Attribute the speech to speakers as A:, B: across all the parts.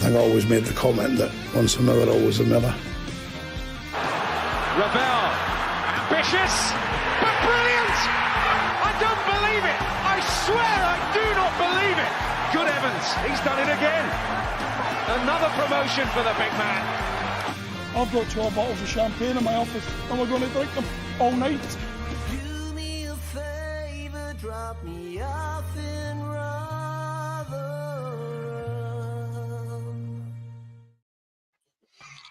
A: I've always made the comment that once a miller, always a miller.
B: Revell, ambitious, but brilliant! I don't believe it! I swear I do not believe it! Good heavens, he's done it again! Another promotion for the big man.
C: I've got 12 bottles of champagne in my office and we're going to drink them all night.
D: Do me a favour, drop me off in Rotherham.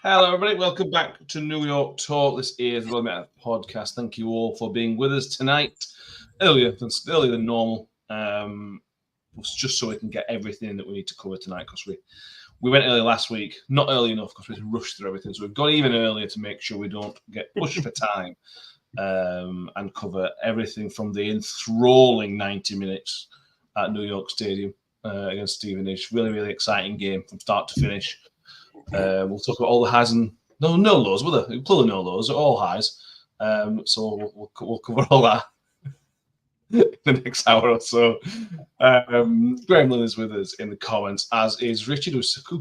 E: Hello, everybody. Welcome back to New York Talk. This is the Rotherham United podcast. Thank you all for being with us tonight. Earlier than normal. Just so we can get everything that we need to cover tonight, because we went early last week. Not early enough because we rushed through everything. So we've got even earlier to make sure we don't get pushed for time and cover everything from the enthralling 90 minutes at New York Stadium against Stevenage. Really, really exciting game from start to finish. We'll talk about all the highs and no lows, will there? Clearly no lows, all highs. So we'll cover all that in the next hour or so. Graham Lynn is with us in the comments, as is Richard.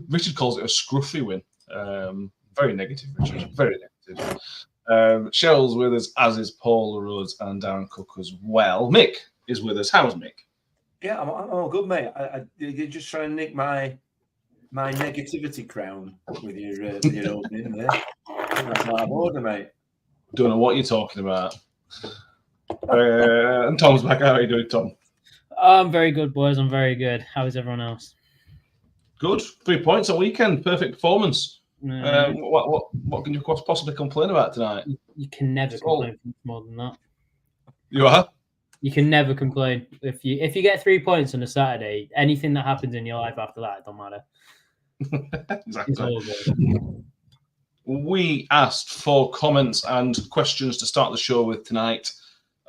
E: Richard calls it a scruffy win. Very negative, Richard. Very negative. Cheryl's with us, as is Paul Rhodes and Darren Cook as well. Mick is with us. How's Mick?
F: Yeah, I'm all good, mate. You're just trying to nick my negativity crown with your opening there. That's not a border, mate.
E: Don't know what you're talking about. And Tom's back. How are you doing, Tom?
G: I'm very good, boys. I'm very good. How is everyone else?
E: Good. 3 points a weekend. Perfect performance. What can you possibly complain about tonight?
G: You can never complain for more than that.
E: You are? You
G: can never complain. If you get 3 points on a Saturday, anything that happens in your life after that, it don't matter.
E: Exactly. We asked for comments and questions to start the show with tonight.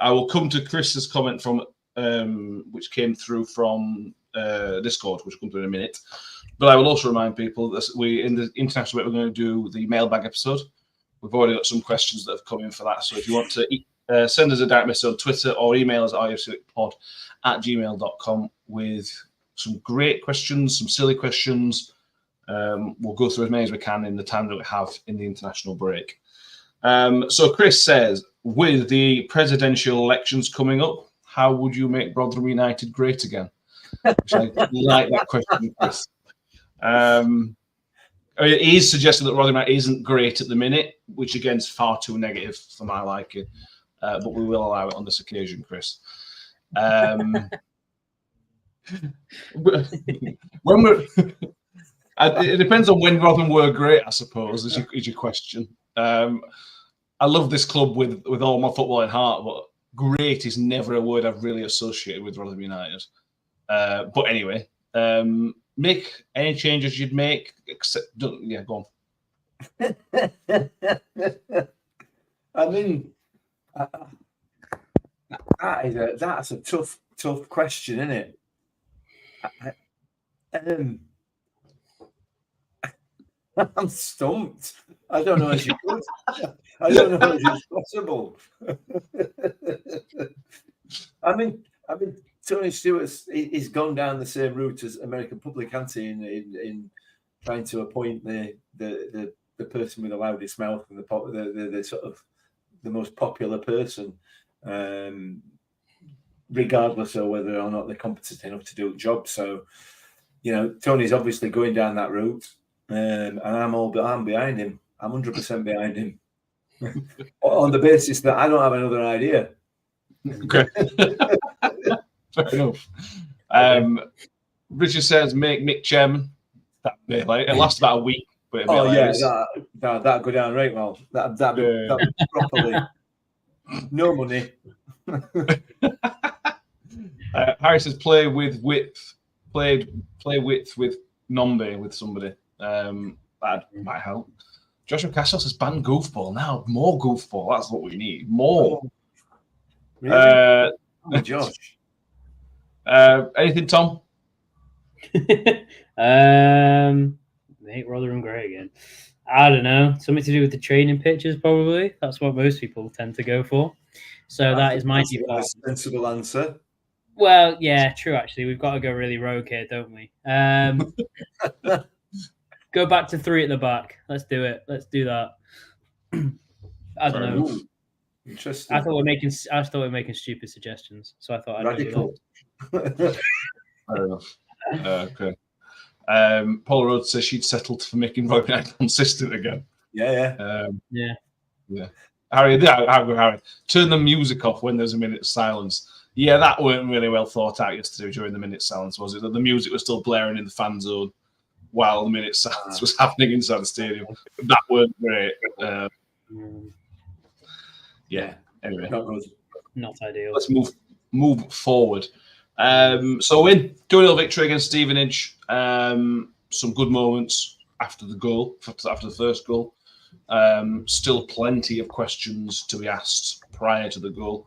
E: I will come to Chris's comment from which came through from Discord, which will come through in a minute. But I will also remind people that in the international bit, we're going to do the mailbag episode. We've already got some questions that have come in for that. So if you want to send us a direct message on Twitter or email us at rufcpod@gmail.com with some great questions, some silly questions. We'll go through as many as we can in the time that we have in the international break. So Chris says, with the presidential elections coming up, how would you make Rotherham United great again? Which I like that question, Chris. He's suggesting that Rotherham United isn't great at the minute, which again is far too negative for my liking. But we will allow it on this occasion, Chris. When we're it depends on when Rotherham were great, I suppose, is your question. I love this club with all my football in heart, but great is never a word I've really associated with Rotherham United. But anyway, make any changes you'd make, go on.
F: I mean, that's a tough question, isn't it? I'm stumped. I don't know if you could. I don't know if it's possible. I mean, Tony Stewart he's gone down the same route as American public, hasn't he, in trying to appoint the person with the loudest mouth and the sort of the most popular person, regardless of whether or not they're competent enough to do the job. So, Tony's obviously going down that route. And I'm behind him. I'm 100% behind him, on the basis that I don't have another idea.
E: Okay, fair enough. Richard says, "Make Mick chairman." It lasts about a week. But
F: that'd go down right well. That'd be properly. No money.
E: Harry says, "Play with width. Play width with Nombe with somebody." That might help. Joshua Castle says ban goofball now. More goofball. That's what we need. More.
F: Really? Josh.
E: Anything, Tom?
G: Make Rotherham great again. I don't know. Something to do with the training pitches, probably. That's what most people tend to go for. So that is my default.
F: A sensible answer.
G: Well, yeah, true. Actually, we've got to go really rogue here, don't we? Go back to 3 at the back. Let's do it. Let's do that. I don't know.
F: Ooh, interesting.
G: I thought we're making stupid suggestions, so I thought I'd
F: Radical.
E: Fair enough. Okay. Paul Rhodes says she'd settled for making Roy Knight consistent again.
F: Yeah.
G: Yeah.
E: Harry, turn the music off when there's a minute of silence. Yeah, that weren't really well thought out yesterday during the minute of silence, was it? That the music was still blaring in the fan zone while the minute of silence was happening inside the stadium. That weren't great. Yeah. Anyway,
G: Not ideal.
E: let's move forward. So win 2-0 victory against Stevenage. Some good moments after the goal, after the first goal. Still plenty of questions to be asked prior to the goal.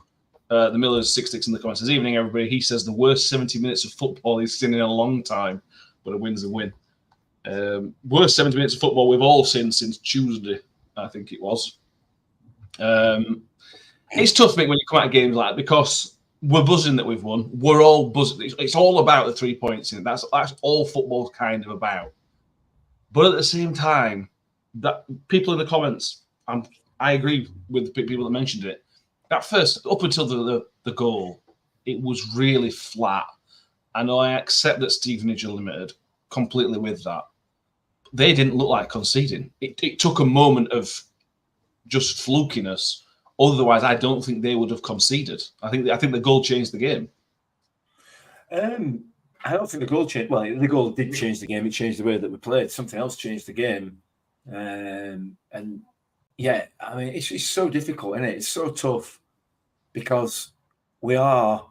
E: The Miller's 66 in the comments says, "Evening, everybody." He says the worst 70 minutes of football he's seen in a long time, but a win's a win. Worst 70 minutes of football we've all seen since Tuesday, I think it was. It's tough, Mick, when you come out of games like that, because we're buzzing that we've won. We're all buzzing. It's all about the 3 points in it. That's all football's kind of about. But at the same time, that people in the comments, I agree with the people that mentioned it. At first, up until the goal, it was really flat. And I accept that Stevenage are limited completely with that. They didn't look like conceding. It took a moment of just flukiness. Otherwise, I don't think they would have conceded. I think the goal changed the game.
F: I don't think the goal changed. Well, the goal did change the game. It changed the way that we played. Something else changed the game. And yeah, I mean, it's so difficult, isn't it? It's so tough because we are,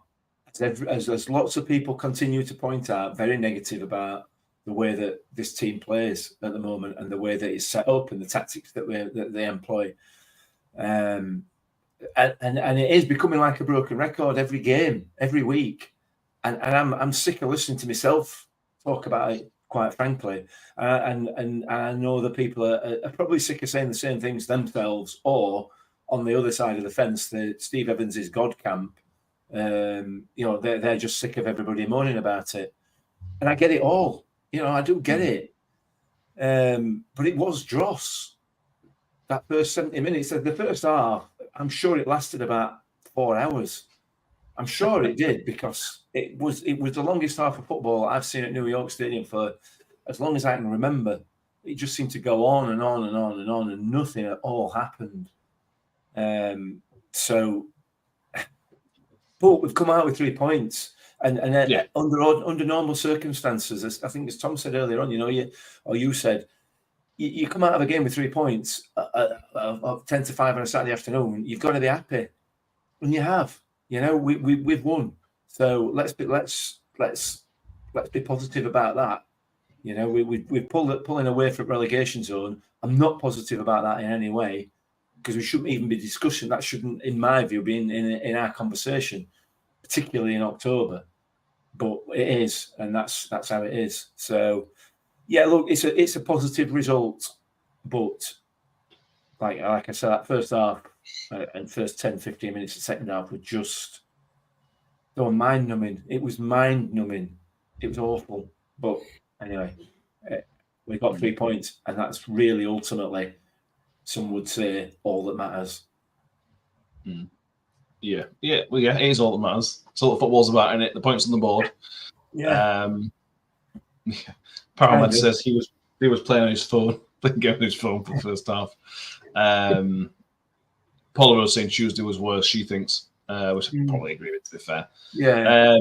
F: as lots of people continue to point out, very negative about the way that this team plays at the moment and the way that it's set up and the tactics that they employ. And it is becoming like a broken record every game, every week. And I'm sick of listening to myself talk about it, quite frankly. And I know that people are probably sick of saying the same things themselves, or on the other side of the fence, the Steve Evans' God camp. They're just sick of everybody moaning about it. And I get it all. I do get it. But it was dross. That first 70 minutes, the first half, I'm sure it lasted about 4 hours. I'm sure it did, because it was the longest half of football I've seen at New York Stadium for as long as I can remember. It just seemed to go on and on and on and on, and nothing at all happened. But we've come out with 3 points, and under normal circumstances, I think as Tom said earlier on, you said, you come out of a game with 3 points of 10 to 5 on a Saturday afternoon, you've got to be happy, and you have. We've won, so let's be positive about that. We've pulling away from relegation zone. I'm not positive about that in any way, because we shouldn't even be discussing that. Shouldn't, in my view, be in our conversation, particularly in October. But it is, and that's how it is. So, yeah, look, it's a positive result, but like I said, that first half and first 10, 15 minutes of the second half they were mind-numbing. It was mind-numbing. It was awful. But anyway, we got 3 points, and that's really ultimately, some would say, all that matters.
E: Yeah. Well, yeah, it is all that matters. It's all that football's about, isn't it? The points on the board.
F: Yeah.
E: Paramount says he was playing on his phone, playing game on his phone for the first half. Paula was saying Tuesday was worse, she thinks, which I probably agree with, to be fair.
F: Yeah.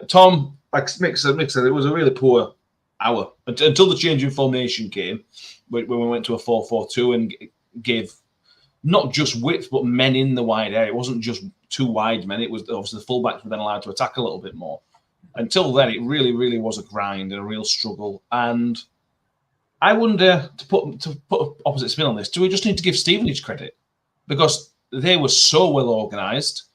E: Tom, like Mick said, it was a really poor hour until the change in formation came, when we went to a 4-4-2 and gave not just width, but men in the wide area. It wasn't just two wide men. It was obviously the fullbacks were then allowed to attack a little bit more. Until then, it really, really was a grind and a real struggle. And I wonder, to put an opposite spin on this, do we just need to give Stevenage credit? Because they were so well organised.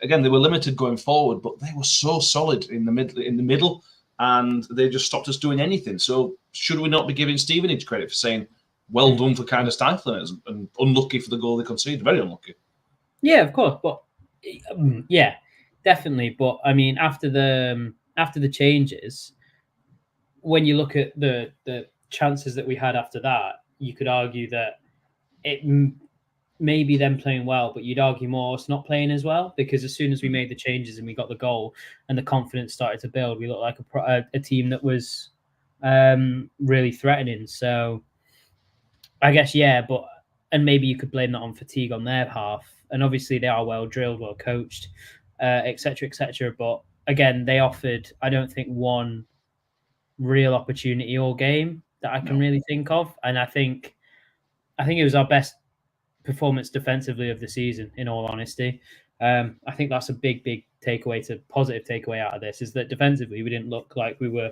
E: Again, they were limited going forward, but they were so solid in the middle, and they just stopped us doing anything. So should we not be giving Stevenage credit for saying, well done for kind of stifling us, and unlucky for the goal they conceded? Very unlucky.
G: Yeah, of course. But yeah, definitely. But I mean, after the changes, when you look at the chances that we had after that, you could argue that it maybe them playing well, but you'd argue more us not playing as well, because as soon as we made the changes and we got the goal and the confidence started to build, we looked like a team that was really threatening. So I guess, and maybe you could blame that on fatigue on their half. And obviously they are well drilled, well coached, etc., etc. But again, they offered, I don't think, one real opportunity all game that I can really think of. And I think it was our best performance defensively of the season, in all honesty. I think that's a big positive takeaway out of this, is that defensively we didn't look like we were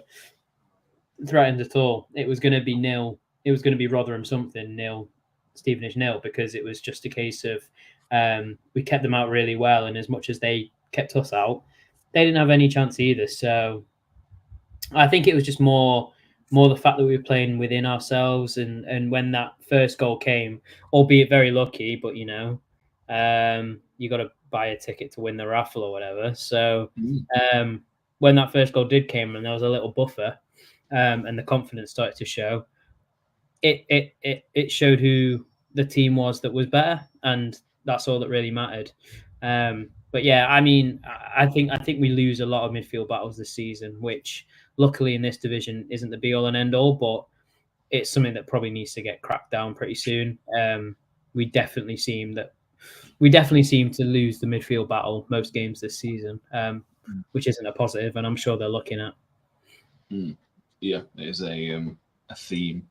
G: threatened at all. It was going to be nil. It was going to be Rotherham something nil, Stevenage nil, because it was just a case of we kept them out really well, and as much as they kept us out, they didn't have any chance either. So I think it was just more the fact that we were playing within ourselves, and when that first goal came, albeit very lucky, but you got to buy a ticket to win the raffle or whatever. So when that first goal did came and there was a little buffer, and the confidence started to show, it showed who the team was that was better, and that's all that really mattered. But yeah, I mean, I think we lose a lot of midfield battles this season, which luckily in this division isn't the be all and end all, but it's something that probably needs to get cracked down pretty soon. We definitely seem to lose the midfield battle most games this season, which isn't a positive, and I'm sure they're looking at.
E: Yeah, it is a theme.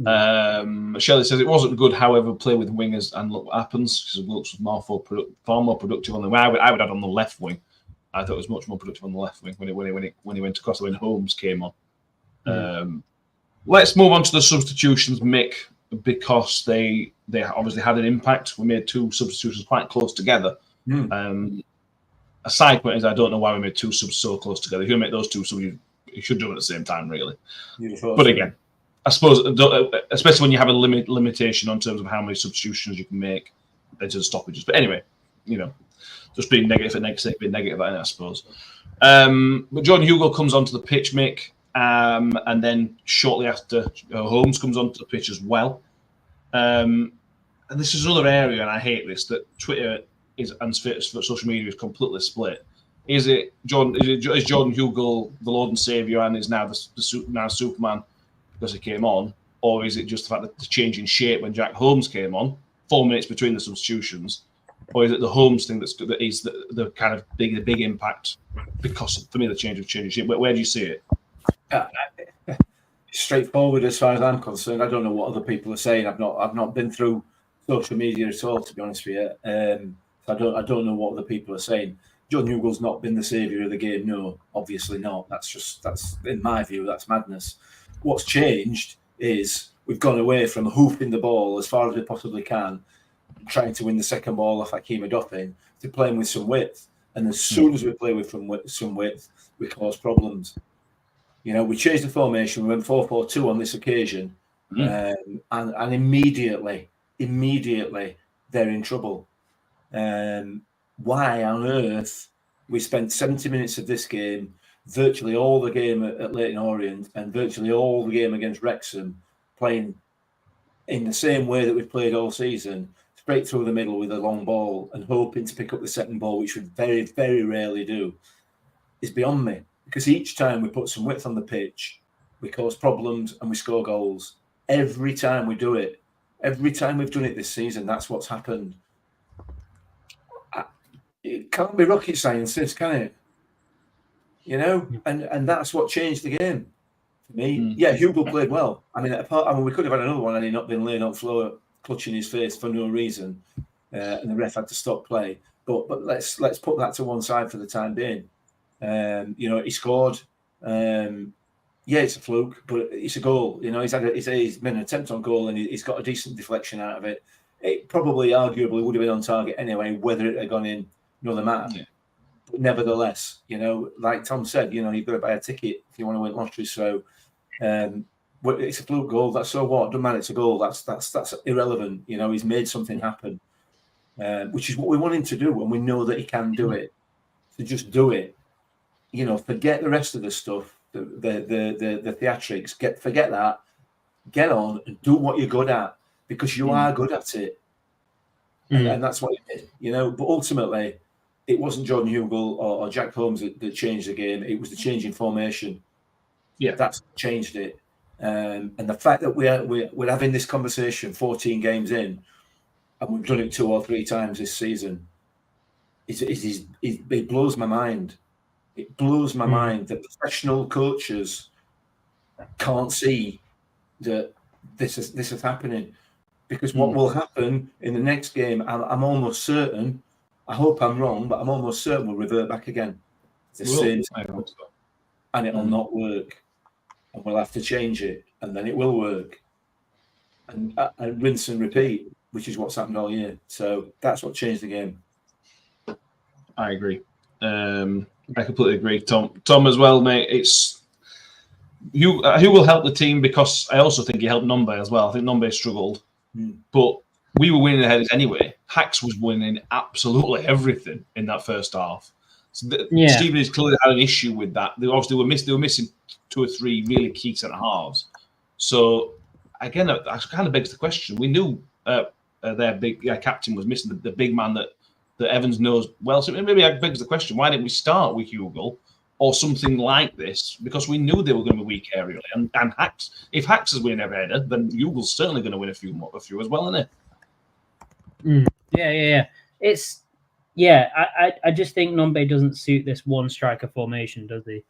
E: Shelley says it wasn't good, however, play with wingers and look what happens, because Wilkes was far more productive on the wing. I would add on the left wing. I thought it was much more productive on the left wing when he went across when Holmes came on. Let's move on to the substitutions, Mick, because they obviously had an impact. We made two substitutions quite close together. A side point is I don't know why we made two subs so close together. If you make those two subs, you should do them at the same time, really. But again, I suppose, especially when you have a limitation on terms of how many substitutions you can make, they're just stoppages. But anyway, just being negative for negative sake, being negative, I suppose. But John Hugill comes onto the pitch, Mick, and then shortly after, Holmes comes onto the pitch as well. And this is another area, and I hate this, that Twitter and social media is completely split. Is Jordan Hugill the Lord and Saviour and is now now Superman because he came on, or is it just the fact that the change in shape when Jack Holmes came on, 4 minutes between the substitutions, or is it the Holmes thing that is the kind of big impact because for me the change of shape? Where do you see it?
F: Straightforward as far as I'm concerned. I don't know what other people are saying. I've not been through social media at all, to be honest with you. I don't know what other people are saying. John Hugill's not been the saviour of the game. No, obviously not. That's in my view, that's madness. What's changed is we've gone away from hoofing the ball as far as we possibly can, trying to win the second ball off Hakeem Adoffin, to playing with some width. And as soon as we play with some width, we cause problems. We changed the formation. We went 4-4-2 on this occasion, and immediately they're in trouble. Why on earth we spent 70 minutes of this game, virtually all the game at Leyton Orient and virtually all the game against Wrexham, playing in the same way that we've played all season, straight through the middle with a long ball and hoping to pick up the second ball, which we very, very rarely do, is beyond me. Because each time we put some width on the pitch, we cause problems and we score goals. Every time we do it, every time we've done it this season, that's what's happened. It can't be rocket science, this, can it? And that's what changed the game for me. Yeah, Hugill played well. I mean, we could have had another one had he not been laying on floor, clutching his face for no reason, and the ref had to stop play. But let's put that to one side for the time being. He scored. It's a fluke, but it's a goal. He's made an attempt on goal and he's got a decent deflection out of it. It probably, arguably, would have been on target anyway, whether it had gone in, another matter. Yeah. But nevertheless, like Tom said, you've got to buy a ticket if you want to win lottery. So it's a fluke goal. That's so what? Doesn't matter. It's a goal. That's irrelevant. He's made something happen, which is what we want him to do, and we know that he can do it. So just do it. Forget the rest of the stuff. the theatrics. Forget that. Get on and do what you're good at, because you are good at it. And that's what he did, you know. But ultimately, it wasn't Jordan Hugill or Jack Holmes that changed the game. It was the change in formation.
E: Yeah,
F: that's changed it. And the fact that we're having this conversation 14 games in, and we've done it 2 or 3 times this season, it blows my mind. It blows my mind that professional coaches can't see that this is happening. Because what will happen in the next game, I'm almost certain, I hope I'm wrong, but I'm almost certain we'll revert back again. It's the same time, and it'll not work. And we'll have to change it, and then it will work. And rinse and repeat, which is what's happened all year. So that's what changed the game.
E: I agree. I completely agree. Tom as well, mate. It's who will help the team, because I also think he helped Nombe as well. I think Nombe struggled. But we were winning the headers anyway. Hacks was winning absolutely everything in that first half. So Stevenage clearly had an issue with that. They were missing 2 or 3 really key centre halves. So again, that kind of begs the question. We knew their big captain was missing, the big man that Evans knows well. So maybe that begs the question: why didn't we start with Hugill or something like this? Because we knew they were going to be weak aerially. And Hacks, if Hacks is winning every header, then Hugill's certainly going to win a few as well, isn't it?
G: Yeah. I just think Nombe doesn't suit this one striker formation, does he?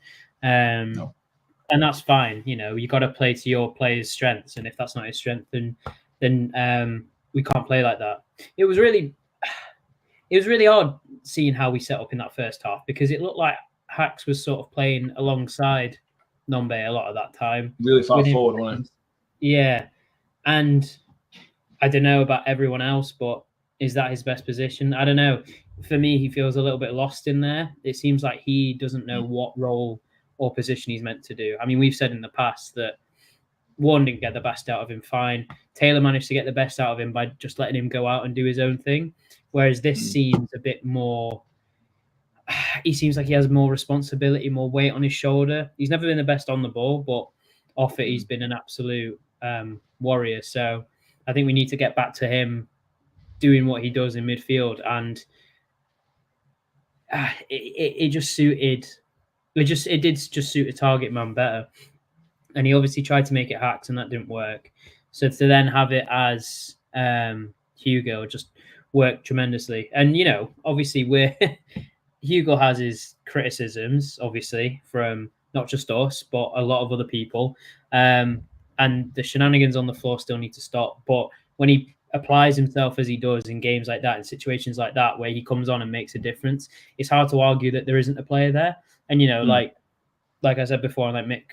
G: No. And that's fine. You know, you got to play to your players' strengths, and if that's not his strength, then we can't play like that. It was really odd seeing how we set up in that first half, because it looked like Hacks was sort of playing alongside Nombe a lot of that time.
E: Really far forward, wasn't he?
G: Yeah. And I don't know about everyone else, but is that his best position? I don't know. For me, he feels a little bit lost in there. It seems like he doesn't know what role or position he's meant to do. I mean, we've said in the past that Warren didn't get the best out of him, fine. Taylor managed to get the best out of him by just letting him go out and do his own thing. Whereas this seems a bit more... He seems like he has more responsibility, more weight on his shoulder. He's never been the best on the ball, but off it, he's been an absolute warrior. So I think we need to get back to him doing what he does in midfield. And it just suited... It did just suit a target man better. And he obviously tried to make it Hacks, and that didn't work. So to then have it as Hugill just worked tremendously. And, you know, obviously Hugill has his criticisms, obviously, from not just us, but a lot of other people. And the shenanigans on the floor still need to stop. But when he applies himself as he does in games like that, in situations like that, where he comes on and makes a difference, it's hard to argue that there isn't a player there. And, you know, like I said before, like Mick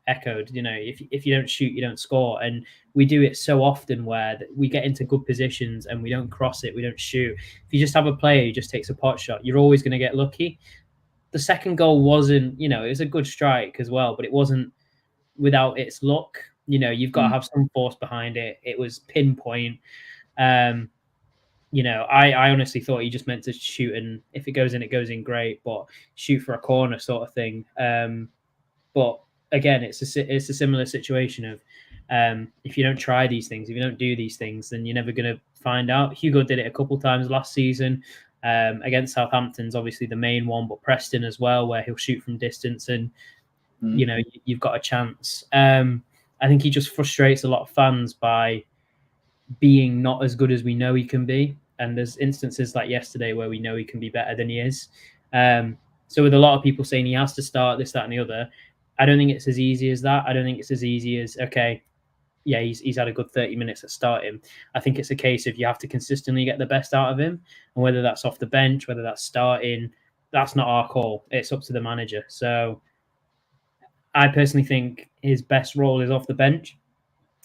G: echoed, you know, if you don't shoot, you don't score. And we do it so often where we get into good positions and we don't cross it, we don't shoot. If you just have a player who just takes a pot shot, you're always going to get lucky. The second goal wasn't, you know, it was a good strike as well, but it wasn't without its luck. You know, you've got to have some force behind it. It was pinpoint. You know, I honestly thought he just meant to shoot, and if it goes in, great, but shoot for a corner sort of thing. But again, it's a similar situation of if you don't try these things, if you don't do these things, then you're never going to find out. Hugo did it a couple times last season against Southampton's obviously the main one, but Preston as well, where he'll shoot from distance and, you know, you've got a chance. I think he just frustrates a lot of fans by being not as good as we know he can be. And there's instances like yesterday where we know he can be better than he is. So with a lot of people saying he has to start this, that, and the other, I don't think it's as easy as that. I don't think it's as easy as, okay, yeah, he's had a good 30 minutes at starting. I think it's a case of you have to consistently get the best out of him. And whether that's off the bench, whether that's starting, that's not our call. It's up to the manager. So I personally think his best role is off the bench.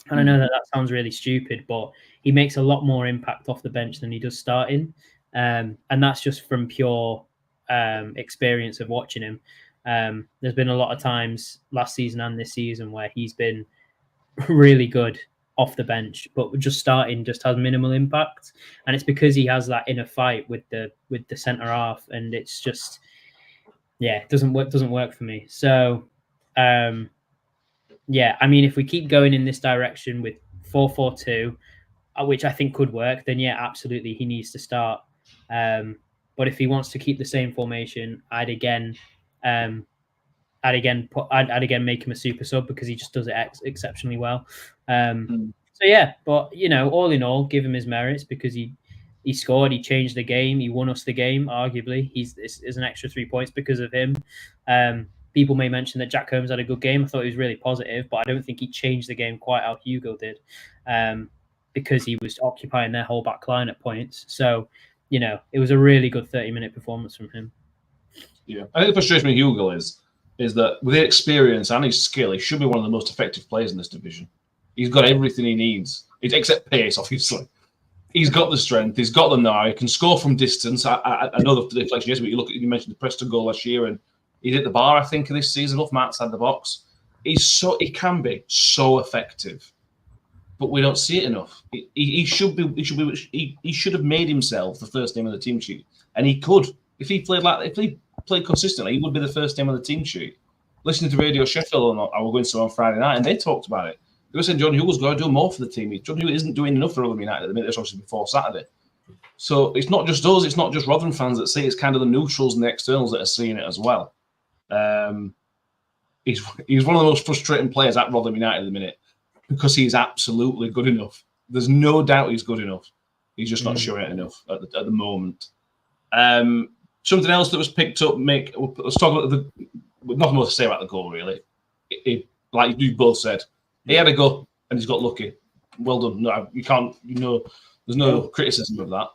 G: And I know that sounds really stupid, but he makes a lot more impact off the bench than he does starting. And that's just from pure experience of watching him. There's been a lot of times last season and this season where he's been really good off the bench, but just starting just has minimal impact. And it's because he has that inner fight with the centre half, and it's just, yeah, it doesn't work for me. So yeah, I mean, if we keep going in this direction with 4-4-2, which I think could work, then yeah, absolutely, he needs to start. But if he wants to keep the same formation, I'd again make him a super sub because he just does it exceptionally well. So yeah, but all in all, give him his merits because he scored, he changed the game, he won us the game. Arguably, is an extra 3 points because of him. People may mention that Jack Holmes had a good game. I thought he was really positive, but I don't think he changed the game quite how Hugill did, because he was occupying their whole back line at points. So, it was a really good 30-minute performance from him.
E: Yeah, I think the frustration with Hugill is that with his experience and his skill, he should be one of the most effective players in this division. He's got everything he needs, except pace, obviously. He's got the strength. He's got the now. He can score from distance. I know the deflection yesterday, but you mentioned the Preston goal last year, and he hit the bar, I think, this season off Matt outside the box. He can be so effective, but we don't see it enough. He should have made himself the first name on the team sheet, and he could if he played consistently. He would be the first name on the team sheet. Listening to Radio Sheffield, I was going to on Friday night, and they talked about it. They were saying John Hugill's got to do more for the team. John Hugill isn't doing enough for Rotherham United at the minute. That's obviously before Saturday. So it's not just us. It's not just Rotherham fans that see it. It's kind of the neutrals and the externals that are seeing it as well. He's one of the most frustrating players at Rotherham United at the minute because he's absolutely good enough. There's no doubt he's good enough. He's just not showing it enough at the moment. Something else that was picked up. Let's talk about nothing more to say about the goal, really. Like you both said, he had a go and he's got lucky. Well done. No, you can't. There's no criticism of that.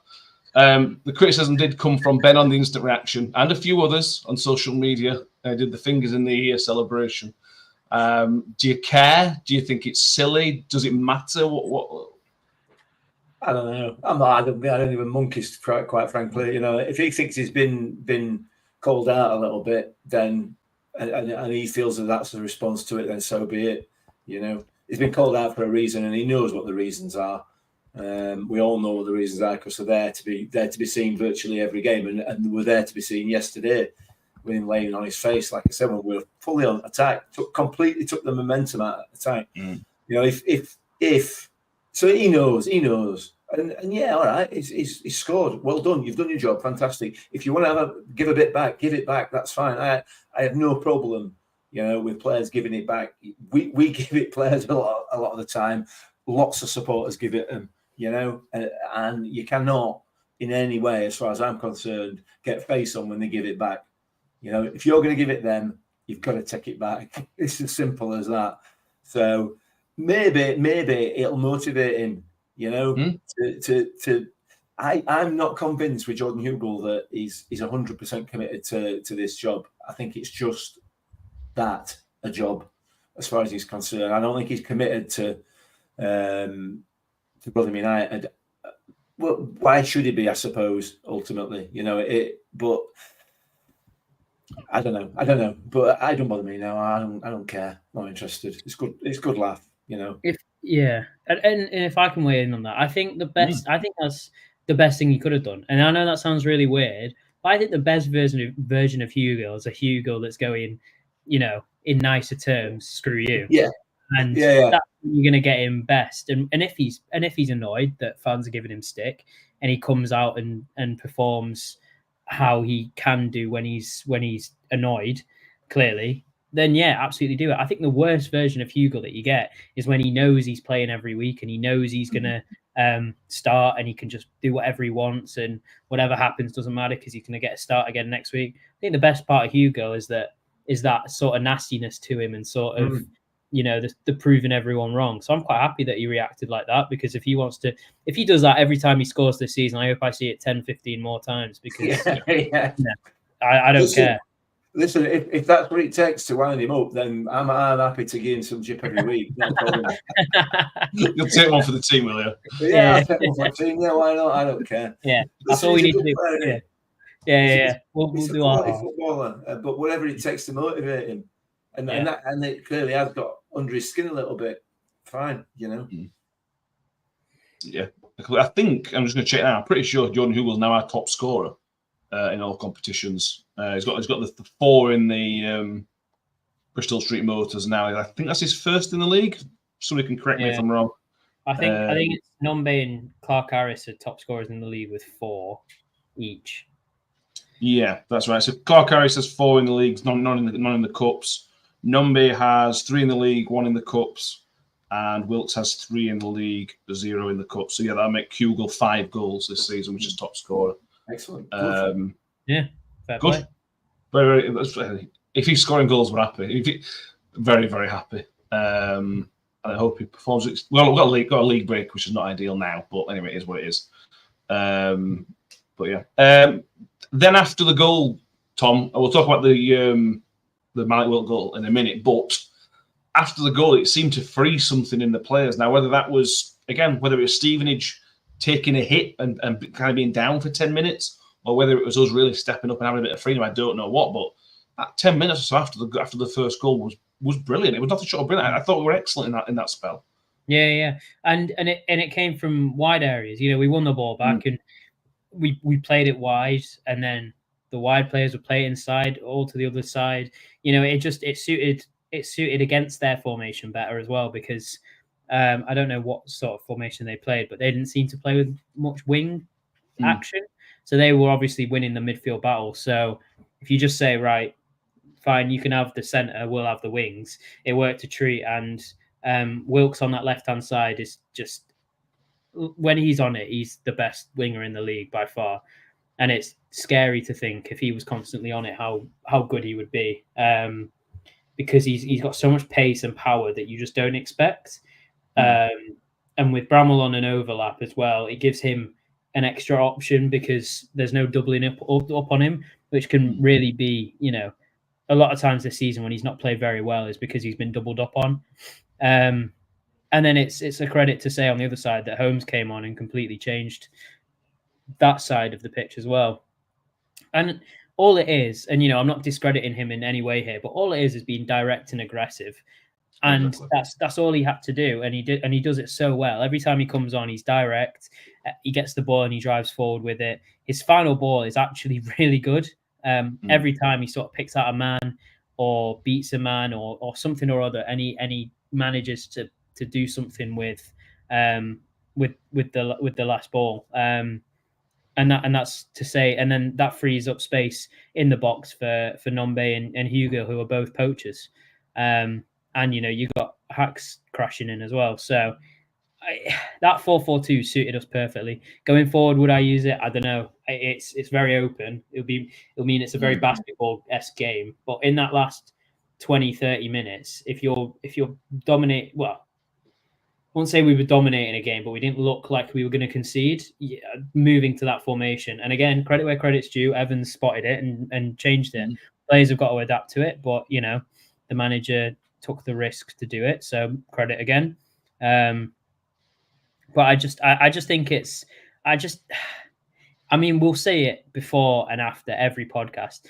E: The criticism did come from Ben on the instant reaction and a few others on social media. Did the fingers in the ear celebration. Do you care? Do you think it's silly? Does it matter? What?
F: I don't know. I don't even monkeys, quite frankly. If he thinks he's been called out a little bit, then and he feels that that's a response to it, then so be it. He's been called out for a reason, and he knows what the reasons are. We all know what the reasons are because they're there to be seen virtually every game, and were there to be seen yesterday with him laying on his face. Like I said, when we were fully on attack, completely took the momentum out of attack. If so, he knows, and yeah, all right, he's scored. Well done, you've done your job, fantastic. If you want to give a bit back, give it back. That's fine. I have no problem. With players giving it back, we give it players a lot of the time. Lots of supporters give it them, and you cannot in any way, as far as I'm concerned, get face on when they give it back. If you're going to give it them, you've got to take it back. It's as simple as that. So maybe it'll motivate him, I'm not convinced with Jordan Hugill that he's 100% committed to this job. I think it's just that a job as far as he's concerned. I don't think he's committed to Rotherham United. Well, why should he be? I suppose ultimately, but I don't know. But I don't bother me now. I don't care. Not interested. It's good. It's good laugh.
G: And if I can weigh in on that, I think that's the best thing he could have done. And I know that sounds really weird, but I think the best version of Hugill is a Hugill that's going, in nicer terms, screw you.
F: Yeah.
G: And that's when you're going to get him best. And if he's annoyed that fans are giving him stick, and he comes out and performs how he can do when he's annoyed, clearly, then yeah, absolutely do it. I think the worst version of Hugill that you get is when he knows he's playing every week and he knows he's going to start and he can just do whatever he wants and whatever happens doesn't matter because he's going to get a start again next week. I think the best part of Hugill is that sort of nastiness to him and sort of the proving everyone wrong. So I'm quite happy that he reacted like that, because if he does that every time he scores this season, I hope I see it 10, 15 more times, because I don't care.
F: Listen, if that's what it takes to wind him up, then I'm happy to give him some jip every week. No problem.
E: You'll take one for the team, will you?
F: Yeah, I'll take one for the team. Yeah, why not? I don't care.
G: Yeah, that's all we need to do. Yeah. We'll do our
F: footballer, but whatever it takes to motivate him, and it clearly has got under his skin a little bit. Fine, Yeah,
E: I think I'm just going to check now. I'm pretty sure Jordan Hugill's now our top scorer in all competitions. He's got the 4 in the Bristol Street Motors now. I think that's his first in the league. Somebody can correct me if I'm wrong.
G: I think it's Nombe and Clark Harris are top scorers in the league with 4 each.
E: Yeah, that's right. So Clark Harris has 4 in the leagues, none in the cups. Nombe has 3 in the league, 1 in the cups, and Wilkes has 3 in the league, 0 in the cups. So yeah, that'll make Hugill 5 goals this season, which is top scorer.
F: Excellent.
G: Yeah, fair
E: good.
G: Play.
E: Very. If he's scoring goals, we're happy. Very, very happy. And I hope he performs. Well, we've got a league break, which is not ideal now, but anyway, it is what it is. But yeah. Then after the goal, Tom, we'll talk about the Malik Wilk goal in a minute. But after the goal, it seemed to free something in the players. Now, whether it was Stevenage taking a hit and kind of being down for 10 minutes, or whether it was us really stepping up and having a bit of freedom, I don't know what. But that 10 minutes or so after the first goal was brilliant. It was nothing short of brilliant. I thought we were excellent in that spell.
G: Yeah, and it came from wide areas. We won the ball back and we played it wide, and then the wide players would play it inside, all to the other side. It suited against their formation better as well, because I don't know what sort of formation they played, but they didn't seem to play with much wing action. So they were obviously winning the midfield battle. So if you just say, right, fine, you can have the centre, we'll have the wings, it worked a treat. And Wilkes on that left-hand side is just, when he's on it, he's the best winger in the league by far. And it's scary to think if he was constantly on it, how good he would be. Because he's got so much pace and power that you just don't expect. And with Bramall on an overlap as well, it gives him an extra option because there's no doubling up on him, which can really be, a lot of times this season when he's not played very well is because he's been doubled up on. And then it's a credit to say on the other side that Holmes came on and completely changed that side of the pitch as well. And all it is, and I'm not discrediting him in any way here, but all it is being direct and aggressive. And that's all he had to do, and he does it so well. Every time he comes on, he's direct. He gets the ball and he drives forward with it. His final ball is actually really good. Every time he sort of picks out a man or beats a man or something or other, and he manages to do something with the last ball. And that's to say, and then that frees up space in the box for Nombe and Hugill, who are both poachers. And you got Hacks crashing in as well. So that 4-4-2 suited us perfectly. Going forward, would I use it? I don't know. It's very open. It'll mean it's a very basketball-esque game. But in that last 20-30 minutes, if you're dominate, well, I won't say we were dominating a game, but we didn't look like we were going to concede. Moving to that formation, and again, credit where credit's due. Evans spotted it and changed it. Players have got to adapt to it, but the manager took the risk to do it, so credit again. But I just think we'll say it before and after every podcast.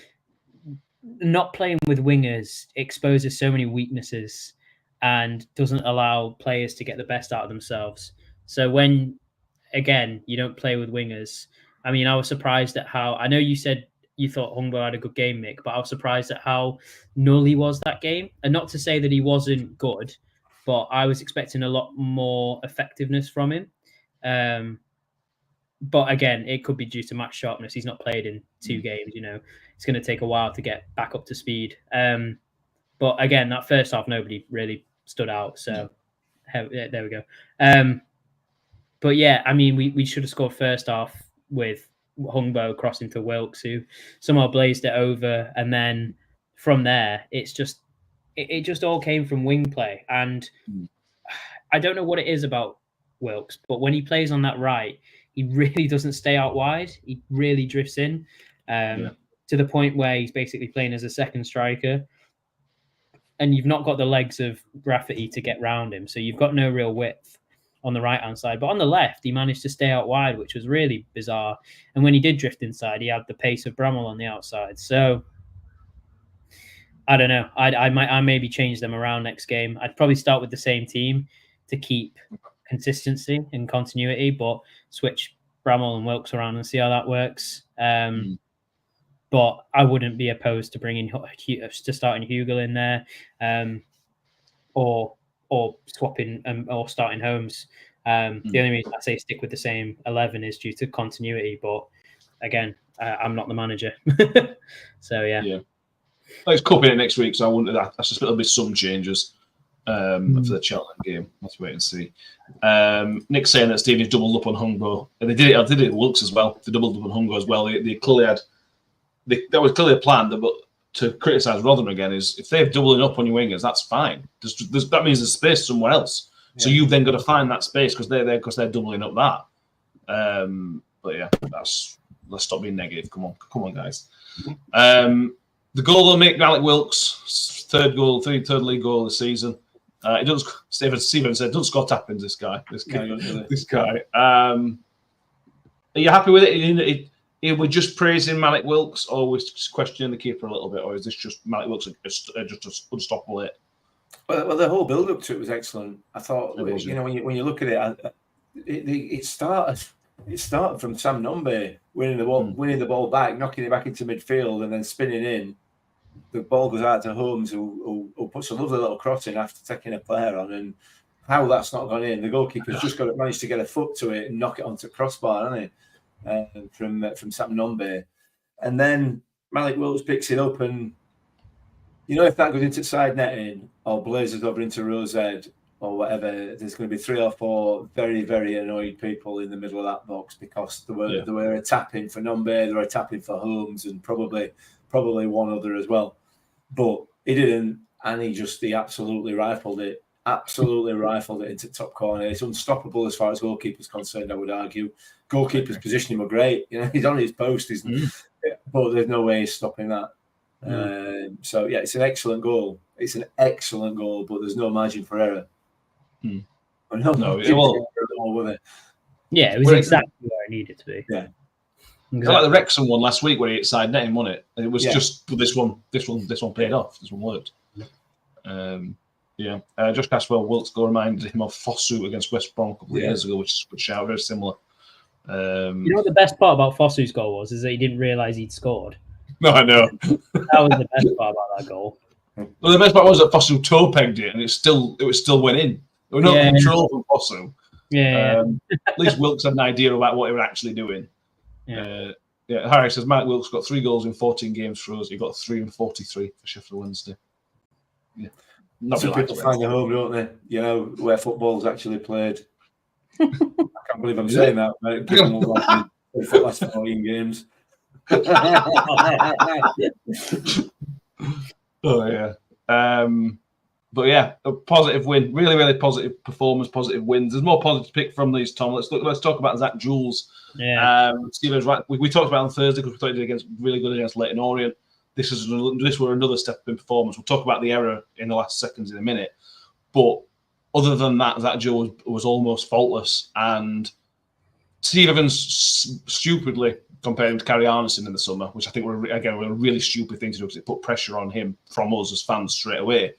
G: Not playing with wingers exposes so many weaknesses and doesn't allow players to get the best out of themselves. So when, again, you don't play with wingers, I was surprised at how, I know you said you thought Hugill had a good game, Mick, but I was surprised at how null he was that game. And not to say that he wasn't good, but I was expecting a lot more effectiveness from him. But again, it could be due to match sharpness. He's not played in 2 games, It's going to take a while to get back up to speed. But again, that first half, nobody really stood out. So there we go. But yeah, we should have scored first half with Hungbo crossing to Wilkes, who somehow blazed it over. And then from there, it just all came from wing play. And I don't know what it is about Wilkes, but when he plays on that right, he really doesn't stay out wide. He really drifts in to the point where he's basically playing as a second striker. And you've not got the legs of Rafferty to get round him. So you've got no real width on the right-hand side. But on the left, he managed to stay out wide, which was really bizarre. And when he did drift inside, he had the pace of Bramall on the outside. So I don't know. I might maybe change them around next game. I'd probably start with the same team to keep consistency and continuity, but switch Bramall and Wilkes around and see how that works. but I wouldn't be opposed to bringing to starting Hugill in there, or swapping or starting Holmes. The only reason I say stick with the same 11 is due to continuity, but again, I'm not the manager, so yeah.
E: Well, it's cuping it next week, so I wouldn't. I suspect there'll be some changes for the Cheltenham game. Let's wait and see. Nick's saying that Stevenage doubled up on Hungbo. They did it. I did it at Wilkes as well. They doubled up on Hungbo as well. They clearly had. That was clearly a plan. But to criticise Rotherham again is if they're doubling up on your wingers, that's fine. That means there's space somewhere else. So you've then got to find that space because they're doubling up that. But yeah, let's stop being negative. Come on, guys. The goal they'll make Alec Wilkes, third league goal of the season. It does. Steven said, "Doesn't score tap-ins." This guy. Are you happy with it? We're just praising Malik Wilkes, or we're just questioning the keeper a little bit, or is this just Malik Wilkes just unstoppable hit?
F: Well, the whole build-up to it was excellent. I thought, when you look at it, it started from Sam Nombe winning the ball back, knocking it back into midfield, and then spinning in. The ball goes out to Holmes, who puts a lovely little cross in after taking a player on, and how that's not gone in. The goalkeeper's just managed to get a foot to it and knock it onto crossbar, hasn't he? From Sam Nombe, and then Malik Wilkes picks it up, and if that goes into side netting or blazes over into Rosed or whatever, there's going to be 3 or 4 very, very annoyed people in the middle of that box because they were a tap-in for Nombe, they were a tap-in for Holmes, and probably one other as well. But he didn't, and he absolutely rifled it into top corner. It's unstoppable as far as goalkeeper's concerned, I would argue. Goalkeeper's positioning were great. He's on his post, but there's no way he's stopping that. So yeah, it's an excellent goal. It's an excellent goal, but there's no margin for error.
G: Yeah, it was exactly where it needed to be.
F: Yeah.
E: Exactly. Like the Wrexham one last week where he hit side netting, wasn't it? It was just this one paid off. This one worked. Josh Caswell Wilkes goal reminded him of Fosu against West Brom a couple of years ago, which is a good shout, very similar.
G: What the best part about Fosu's goal is that he didn't realise he'd scored.
E: No, I know.
G: That was the best part about that goal.
E: Well, the best part was that Fosu toe pegged it, and it still went in. There was no control from Fosu. At least Wilkes had an idea about what he was actually doing. Harry says Mike Wilkes got 3 goals in 14 games for us. He got 3 and 43 for Sheffield Wednesday. Yeah,
F: some people find a home, don't they? Where football's actually played. I can't believe I'm saying that. Right? People the last 14 games.
E: Oh yeah. But yeah, a positive win. Really, really positive performance, positive wins. There's more positive to pick from these, Tom. Let's talk about Zach Jules.
G: Yeah.
E: Stevenage, right? We talked about it on Thursday because we thought he did really good against Leyton Orient. This were another step up in performance. We'll talk about the error in the last seconds in a minute. But other than that, Zach Jules was almost faultless. And Steve Evans stupidly compared him to Carrie Arneson in the summer, which I think were a really stupid thing to do because it put pressure on him from us as fans straight away.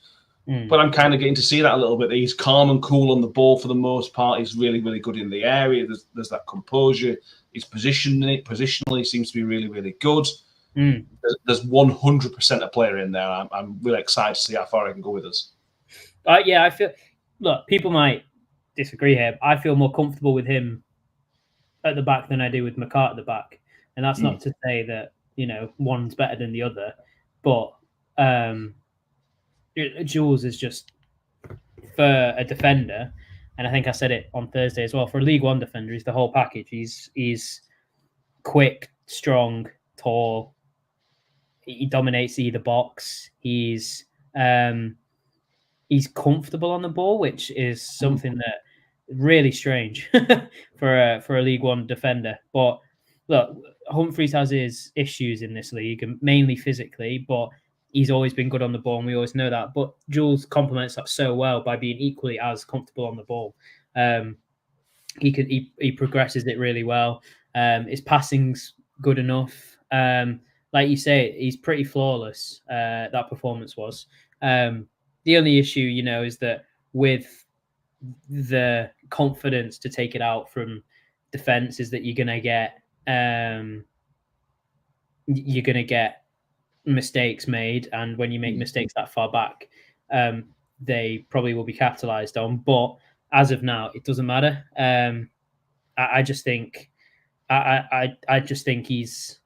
E: But I'm kind of getting to see that a little bit. He's calm and cool on the ball for the most part. He's really, really good in the area. There's that composure. His positionally seems to be really, really good. There's 100% a player in there. I'm really excited to see how far he can go with us.
G: I feel. Look, people might disagree here. I feel more comfortable with him at the back than I do with McCart at the back, and that's not to say that one's better than the other, but Jules is just, for a defender, and I think I said it on Thursday as well, for a League One defender, he's the whole package. He's quick, strong, tall. He dominates either box. He's comfortable on the ball, which is something that really strange for a League One defender. But look, Humphreys has his issues in this league, and mainly physically, but he's always been good on the ball, and we always know that. But Jules complements that so well by being equally as comfortable on the ball. He progresses it really well. His passing's good enough. Like you say, he's pretty flawless. That performance was. The only issue, is that with the confidence to take it out from defense, is that you're going to get, you're going to get mistakes made, and when you make mistakes that far back, they probably will be capitalized on. But as of now, it doesn't matter. I just think he's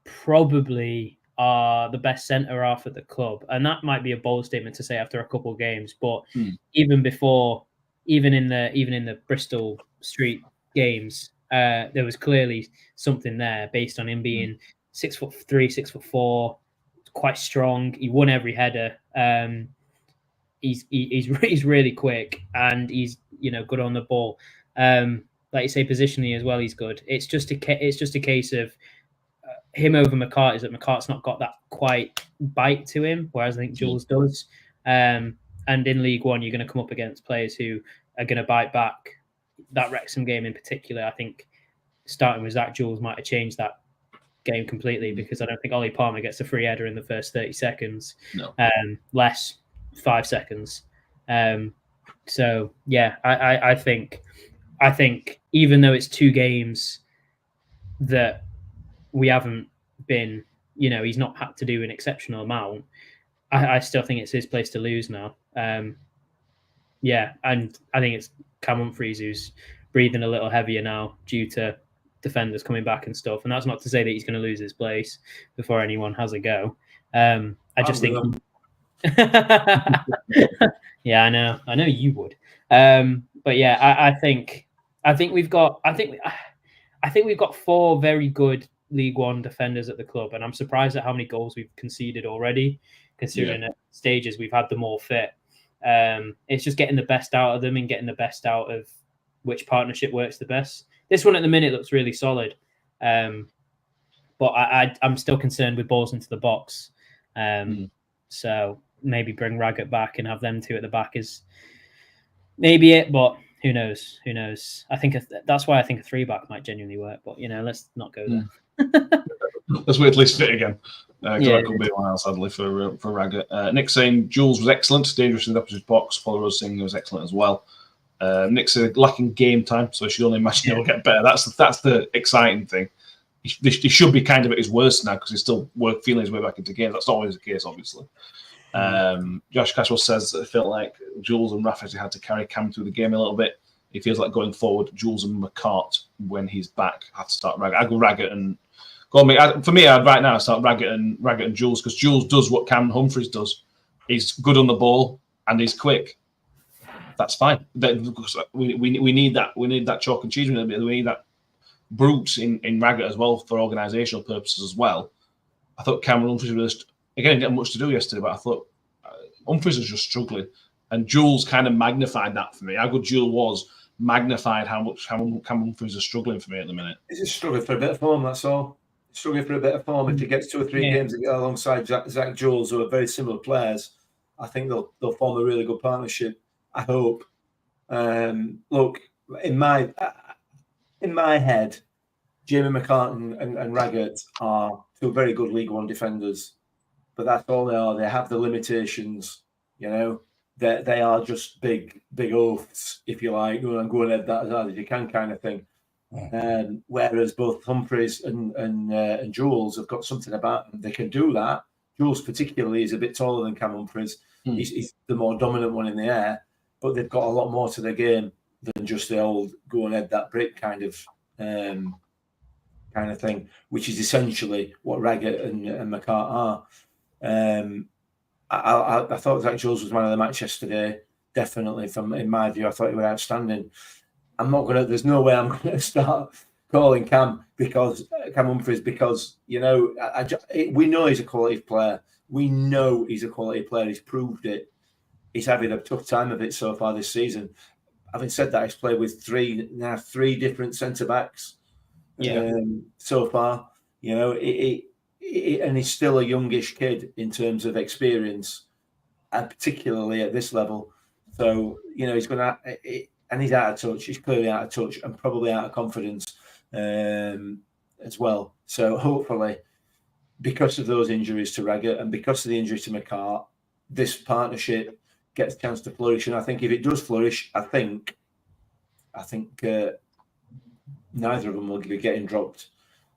G: probably the best centre half at the club, and that might be a bold statement to say after a couple of games. But even in the Bristol Street games, there was clearly something there based on him being 6'3", 6'4", quite strong. He won every header. He's really quick, and he's good on the ball. Like you say, positionally as well, he's good. It's just a case of him over McCart is that McCart's not got that quite bite to him, whereas I think Jules does. And in League One, you're going to come up against players who are going to bite back. That Wrexham game in particular, I think starting with Zach Jules might have changed that game completely, because I don't think Ollie Palmer gets a free header in the first 30 seconds.
E: No.
G: Less 5 seconds. So yeah, I think even though it's 2 games that we haven't been, he's not had to do an exceptional amount, I still think it's his place to lose now. Yeah, and I think it's Cam Humphreys who's breathing a little heavier now due to defenders coming back and stuff. And that's not to say that he's going to lose his place before anyone has a go. I just think... Yeah, I know you would. But yeah, I think we've got 4 very good League One defenders at the club, and I'm surprised at how many goals we've conceded already, considering at stages we've had them all fit. It's just getting the best out of them and getting the best out of which partnership works the best. This one at the minute looks really solid, but I'm still concerned with balls into the box. So maybe bring Raggett back and have them 2 at the back is maybe it, but who knows? I think that's why I think a 3-back might genuinely work, but let's not go there.
E: Let's wait till he's fit again. That could be a while, sadly, for Raggett. Nick saying Jules was excellent, dangerous in the opposite box. Paul Rose saying he was excellent as well. Nick said lacking game time, so I should only imagine he'll get better. That's the exciting thing. He should be kind of at his worst now, because he's still feeling his way back into games. That's not always the case, obviously. Josh Cashwell says it felt like Jules and Rafferty had to carry Cam through the game a little bit. He feels like going forward, Jules and McCart, when he's back, have to start Raggett. I go Raggett and for me, I'd right now start Raggett and Jules, because Jules does what Cam Humphreys does. He's good on the ball and he's quick. That's fine. We need that. We need that chalk and cheese. We need that brute in Raggett as well for organisational purposes as well. I thought Cameron Humphreys was again didn't have much to do yesterday, but I thought Humphreys was just struggling, and Jules kind of magnified that for me. How good Jules was magnified how much Cameron Humphreys is struggling for me at the minute.
F: He's just struggling for a bit of form. That's all. Struggling for a bit of form. If he gets 2 or 3 games alongside Zach Jules, who are very similar players, I think they'll form a really good partnership. I hope. Look, in my head, Jamie McCart and Raggett are 2 very good League One defenders, but that's all they are. They have the limitations, They are just big oafs, if you like. Go and head that as hard as you can, kind of thing. Whereas both Humphreys and Jules have got something about them. They can do that. Jules particularly is a bit taller than Cam Humphreys. He's the more dominant one in the air, but they've got a lot more to their game than just the old go and head that brick kind of thing, which is essentially what Raggett and McCart are. I thought Zach Jules was man of the match yesterday. Definitely, in my view, I thought he was outstanding. There's no way I'm going to start calling Cam Humphreys because we know he's a quality player. We know he's a quality player. He's proved it. He's having a tough time of it so far this season. Having said that, he's played with 3 different centre backs. So far, and he's still a youngish kid in terms of experience, and particularly at this level. So he's going to, and he's out of touch. He's clearly out of touch and probably out of confidence as well. So hopefully, because of those injuries to Raggett and because of the injury to McCart, this partnership gets a chance to flourish. And I think if it does flourish, I think neither of them will be getting dropped.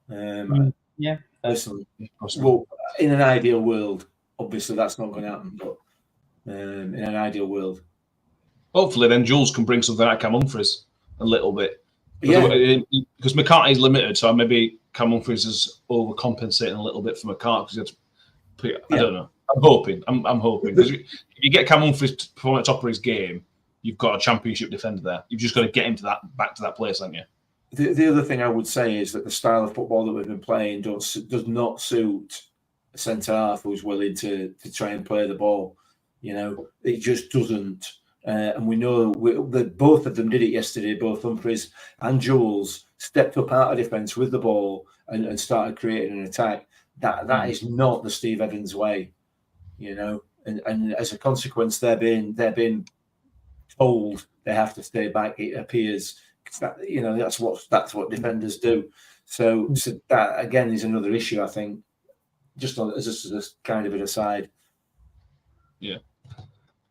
G: Yeah,
F: personally.
E: Possibly.
F: Well, in an ideal world, obviously that's not going to happen, but in an ideal world.
E: Hopefully, then Jules can bring something out of Cam Humphries a little bit.
F: Yeah.
E: Because McCarthy's limited, so maybe Cam Humphries is overcompensating a little bit for McCarthy. I don't know. I'm hoping. I'm hoping. Because if you get Cam Humphries to perform at the top of his game, you've got a championship defender there. You've just got to get him to back to that place, haven't you?
F: The other thing I would say is that the style of football that we've been playing does not suit a centre half who's willing to try and play the ball. It just doesn't. And we know that both of them did it yesterday. Both Humphries and Jules stepped up out of defence with the ball and started creating an attack. That is not the Steve Evans way, And as a consequence, they're being told they have to stay back. It appears, that's what defenders do. So that again is another issue, I think. Just as a kind of an aside.
E: Yeah.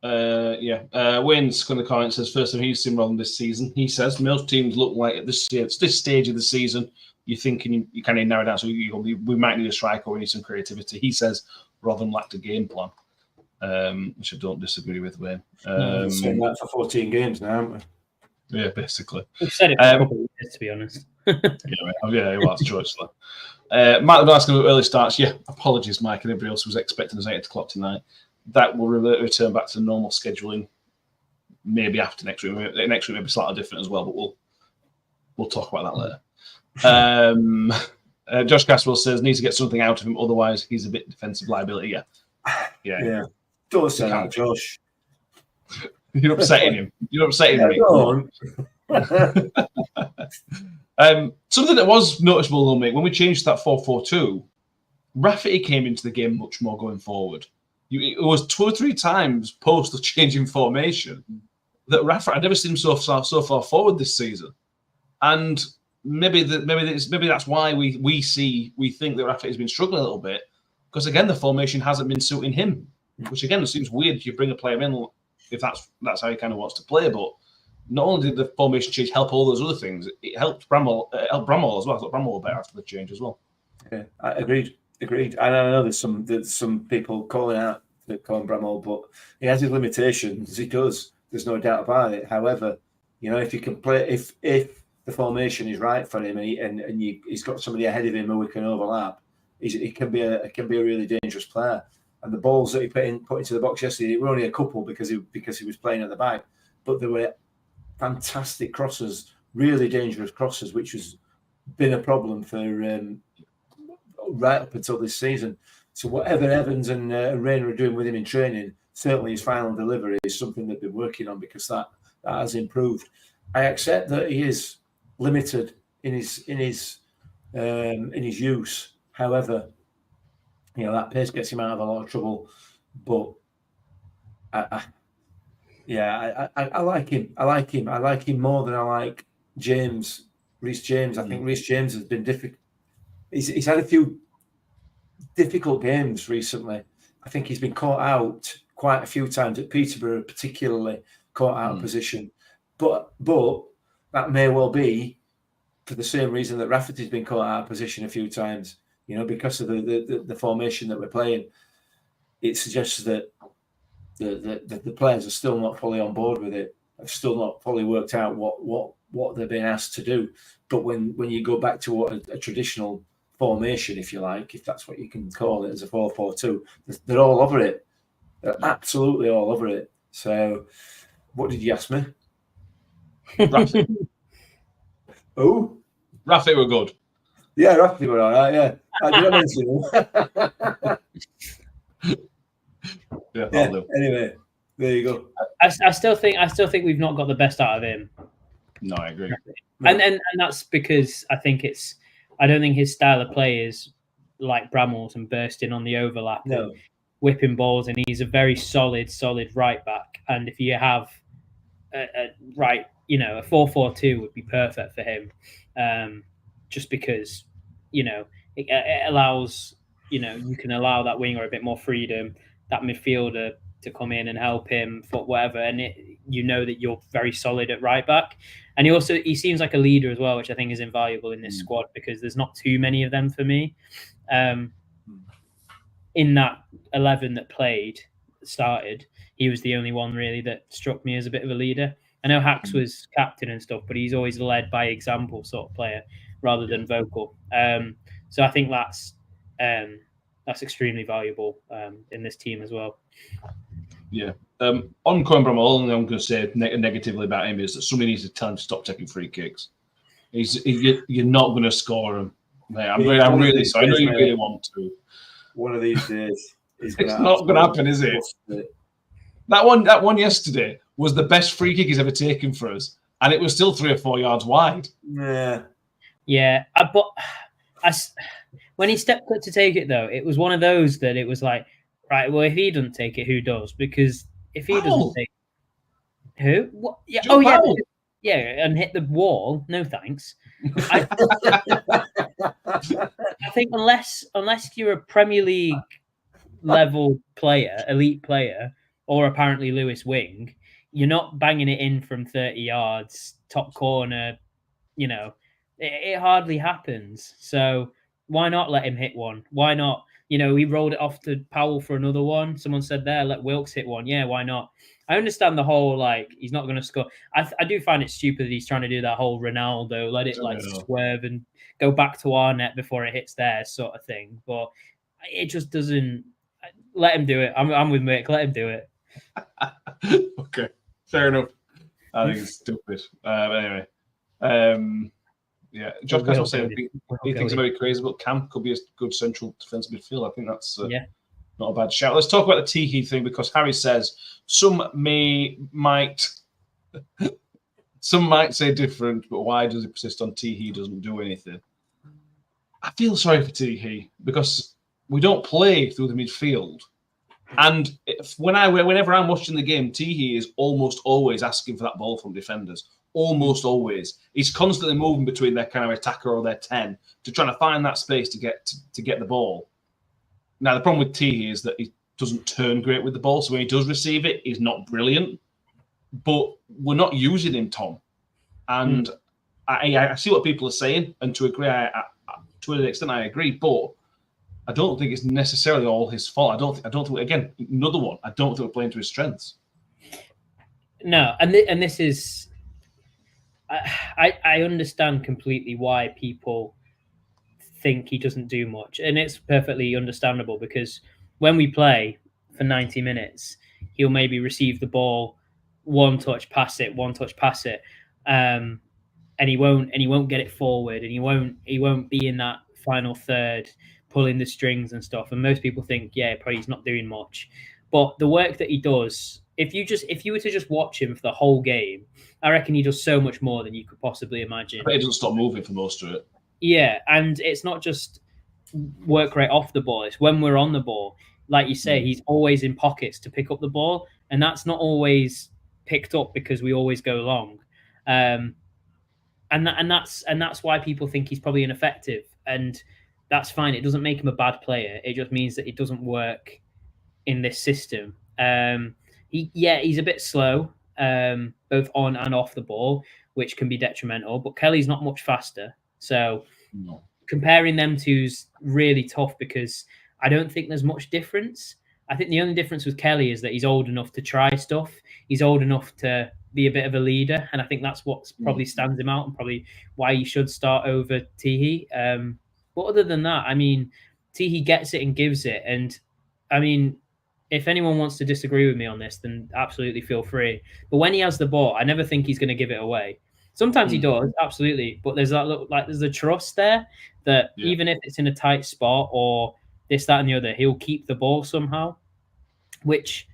E: Wayne's going to comment says first time he's seen Rotherham this season. He says most teams look like at this stage of the season you're thinking you kind of narrow down. So we might need a striker, we need some creativity. He says Rotherham lacked a game plan, which I don't disagree with, Wayne.
F: Saying that for 14 games now, haven't we?
E: Yeah, basically.
G: We've said it for a couple of years, to be honest.
E: Well, that's true. Mike was asking about early starts. Yeah, apologies, Mike, and everybody else was expecting us 8 o'clock tonight. That will return back to the normal scheduling, maybe after next week. Next week may be slightly different as well, but we'll talk about that later. Josh Caswell says needs to get something out of him, otherwise he's a bit defensive liability. Yeah.
F: Don't say that, Josh.
E: You're upsetting him. You're upsetting me. Something that was noticeable though, mate, when we changed that 4-4-2, Rafferty came into the game much more going forward. It was 2 or 3 times post the change in formation that Rafferty, I'd never seen him so far forward this season, and maybe that's why we think that Rafferty's been struggling a little bit, because again the formation hasn't been suiting him, which again it seems weird if you bring a player in if that's how he kind of wants to play. But not only did the formation change help all those other things, it helped Bramwell as well. I thought Bramwell were better after the change as well.
F: Yeah, I agreed. And I know there's some people calling Bramwell, but he has his limitations. He does. There's no doubt about it. However, if you can play, if the formation is right for him and he's got somebody ahead of him who we can overlap, he can be a really dangerous player. And the balls that he put into the box yesterday were only a couple because he was playing at the back, but there were fantastic crosses, really dangerous crosses, which has been a problem for right up until this season. So whatever Evans and Rayner are doing with him in training, certainly his final delivery is something they've been working on, because that has improved. I accept that he is limited in his use. However, that pace gets him out of a lot of trouble. But I like him. I like him more than I like Reece James. I think Reece James has been difficult. He's had a few difficult games recently. I think he's been caught out quite a few times at Peterborough, particularly caught out of position. But that may well be for the same reason that Rafferty's been caught out of position a few times. Because of the formation that we're playing. It suggests that the players are still not fully on board with it. Have still not fully worked out what they're being asked to do. But when you go back to what a traditional formation, if you like, if that's what you can call it, as a 4-4-2, they're all over it. They're absolutely all over it. So, what did you ask me?
E: Rafferty.
F: Oh,
E: Rafferty were good.
F: Yeah, Rafferty were all right. Yeah, did I mention him? Yeah. Anyway, there you go.
G: I still think we've not got the best out of him.
E: No, I agree.
G: And that's because I don't think his style of play is like Bramwell's and bursting on the overlap, and whipping balls, and he's a very solid right back. And if you have a 4-4-2 would be perfect for him, just because it allows you can allow that winger a bit more freedom, that midfielder to come in and help him for whatever, and you know that you're very solid at right back. And he seems like a leader as well, which I think is invaluable in this squad because there's not too many of them for me. In that 11 that started, he was the only one really that struck me as a bit of a leader. I know Hacks was captain and stuff, but he's always led by example sort of player rather than vocal. So I think that's extremely valuable in this team as well.
E: Yeah. On Coimbra, all I'm going to say negatively about him is that somebody needs to tell him to stop taking free kicks. You're not going to score him. Mate, I'm really sorry. I know you really want to.
F: One of these days,
E: it's not going to happen, is it? That one yesterday was the best free kick he's ever taken for us, and it was still 3 or 4 yards wide.
F: Yeah.
G: But when he stepped up to take it, though, it was one of those that it was like, right, well, if he doesn't take it, who does? Because if he doesn't take it, who? What? Yeah. Yeah, and hit the wall. No thanks. I think unless you're a Premier League level player, elite player, or apparently Lewis Wing, you're not banging it in from 30 yards, top corner. You know, it hardly happens. So why not let him hit one? Why not? You know, he rolled it off to Powell for another one. Someone said there, let Wilkes hit one. Yeah, why not? I understand the whole, like, he's not going to score. I do find it stupid that he's trying to do that whole Ronaldo, let it, like, swerve and go back to our net before it hits theirs sort of thing. But it just doesn't... Let him do it. I'm with Mick. Let him do it.
E: Okay. Fair enough. I think it's stupid. Anyway. Yeah, Josh Castle saying he thinks about it crazy, but Camp could be a good central defensive midfield. I think that's not a bad shout. Let's talk about the Tiehi thing because Harry says some might say different, but why does he persist on Tiehi doesn't do anything? I feel sorry for Tiehi because we don't play through the midfield, and whenever I'm watching the game, Tiehi is almost always asking for that ball from defenders. Almost always, he's constantly moving between their kind of attacker or their 10 to try to find that space to get the ball. Now the problem with Tiehi is that he doesn't turn great with the ball, so when he does receive it, he's not brilliant. But we're not using him, Tom, and I see what people are saying, and to agree, to an extent, I agree. But I don't think it's necessarily all his fault. I don't think again another one. I don't think we're playing to his strengths.
G: No, and this is. I understand completely why people think he doesn't do much, and it's perfectly understandable because when we play for 90 minutes, he'll maybe receive the ball, one touch, pass it, and he won't get it forward, and he won't be in that final third pulling the strings and stuff. And most people think, yeah, probably he's not doing much, but the work that he does. If you were to just watch him for the whole game, I reckon he does so much more than you could possibly imagine.
E: But he doesn't stop moving for most of it.
G: Yeah, and it's not just work rate off the ball. It's when we're on the ball. Like you say, he's always in pockets to pick up the ball, and that's not always picked up because we always go long. And that's why people think he's probably ineffective, and that's fine. It doesn't make him a bad player. It just means that it doesn't work in this system. He's a bit slow, both on and off the ball, which can be detrimental. But Kelly's not much faster. So comparing them two is really tough because I don't think there's much difference. I think the only difference with Kelly is that he's old enough to try stuff. He's old enough to be a bit of a leader. And I think that's what probably stands him out and probably why he should start over Tiehi. But other than that, I mean, Tiehi gets it and gives it. And I mean, if anyone wants to disagree with me on this, then absolutely feel free. But when he has the ball, I never think he's going to give it away. Sometimes he does, absolutely. But there's there's a trust there that even if it's in a tight spot or this, that, and the other, he'll keep the ball somehow. Which,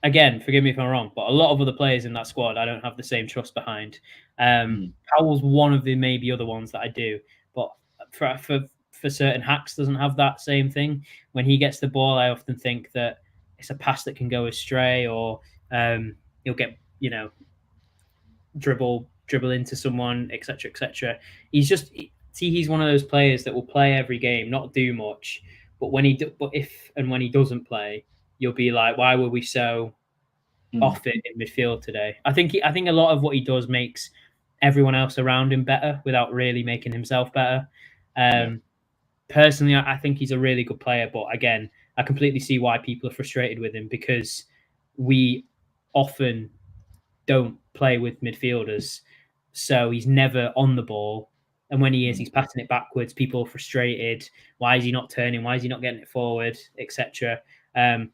G: again, forgive me if I'm wrong, but a lot of other players in that squad, I don't have the same trust behind. Powell's one of the maybe other ones that I do. But for certain, Hacks doesn't have that same thing. When he gets the ball, I often think that it's a pass that can go astray, or he'll get, dribble into someone, etc., etc. He's one of those players that will play every game, not do much, but when he doesn't play, you'll be like, why were we so off it in midfield today? I think a lot of what he does makes everyone else around him better without really making himself better. Personally, I think he's a really good player, but again, I completely see why people are frustrated with him, because we often don't play with midfielders, so he's never on the ball. And when he is, he's passing it backwards. People are frustrated. Why is he not turning? Why is he not getting it forward, etc.?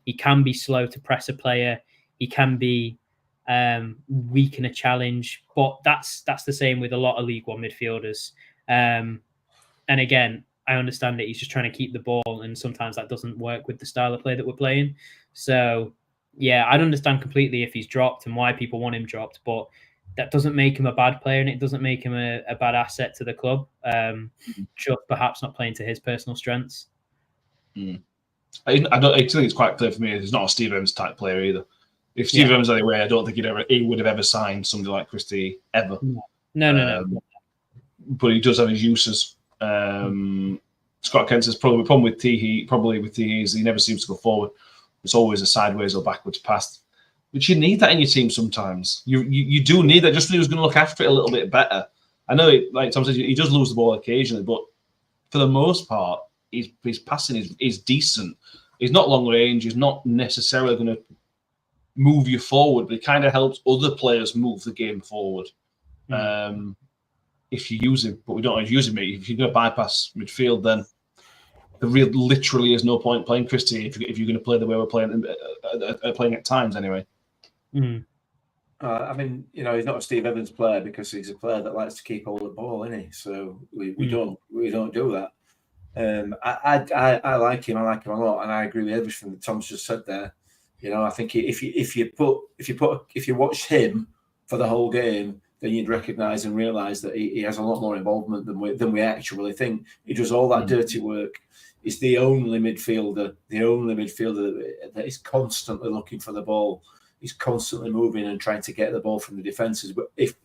G: He can be slow to press a player. He can be weak in a challenge. But that's the same with a lot of League One midfielders. And again, I understand that he's just trying to keep the ball, and sometimes that doesn't work with the style of play that we're playing. So, yeah, I'd understand completely if he's dropped and why people want him dropped, but that doesn't make him a bad player, and it doesn't make him a bad asset to the club. Just perhaps not playing to his personal strengths.
E: I think it's quite clear for me he's not a Steve Evans type player either. If Steve Evans was anywhere, I don't think he would have ever signed somebody like Tiehi ever.
G: No.
E: But he does have his uses. Scott Kent says the problem with Tiehi is he never seems to go forward. It's always a sideways or backwards pass. But you need that in your team sometimes. You do need that just when he was going to look after it a little bit better. I know, like Tom says, he does lose the ball occasionally, but for the most part, his passing is decent. He's not long range. He's not necessarily going to move you forward, but he kind of helps other players move the game forward. If you use him, but we don't always use him. If you're going to bypass midfield, then there literally is no point playing Tiehi if you're going to play the way we're playing at times anyway.
F: I mean, he's not a Steve Evans player because he's a player that likes to keep hold of the ball, isn't he? So we don't do that. I like him. I like him a lot, and I agree with everything that Tom's just said there. I think if you watched him for the whole game, then you'd recognise and realise that he has a lot more involvement than we actually think. He does all that dirty work. He's the only midfielder that is constantly looking for the ball. He's constantly moving and trying to get the ball from the defences. But if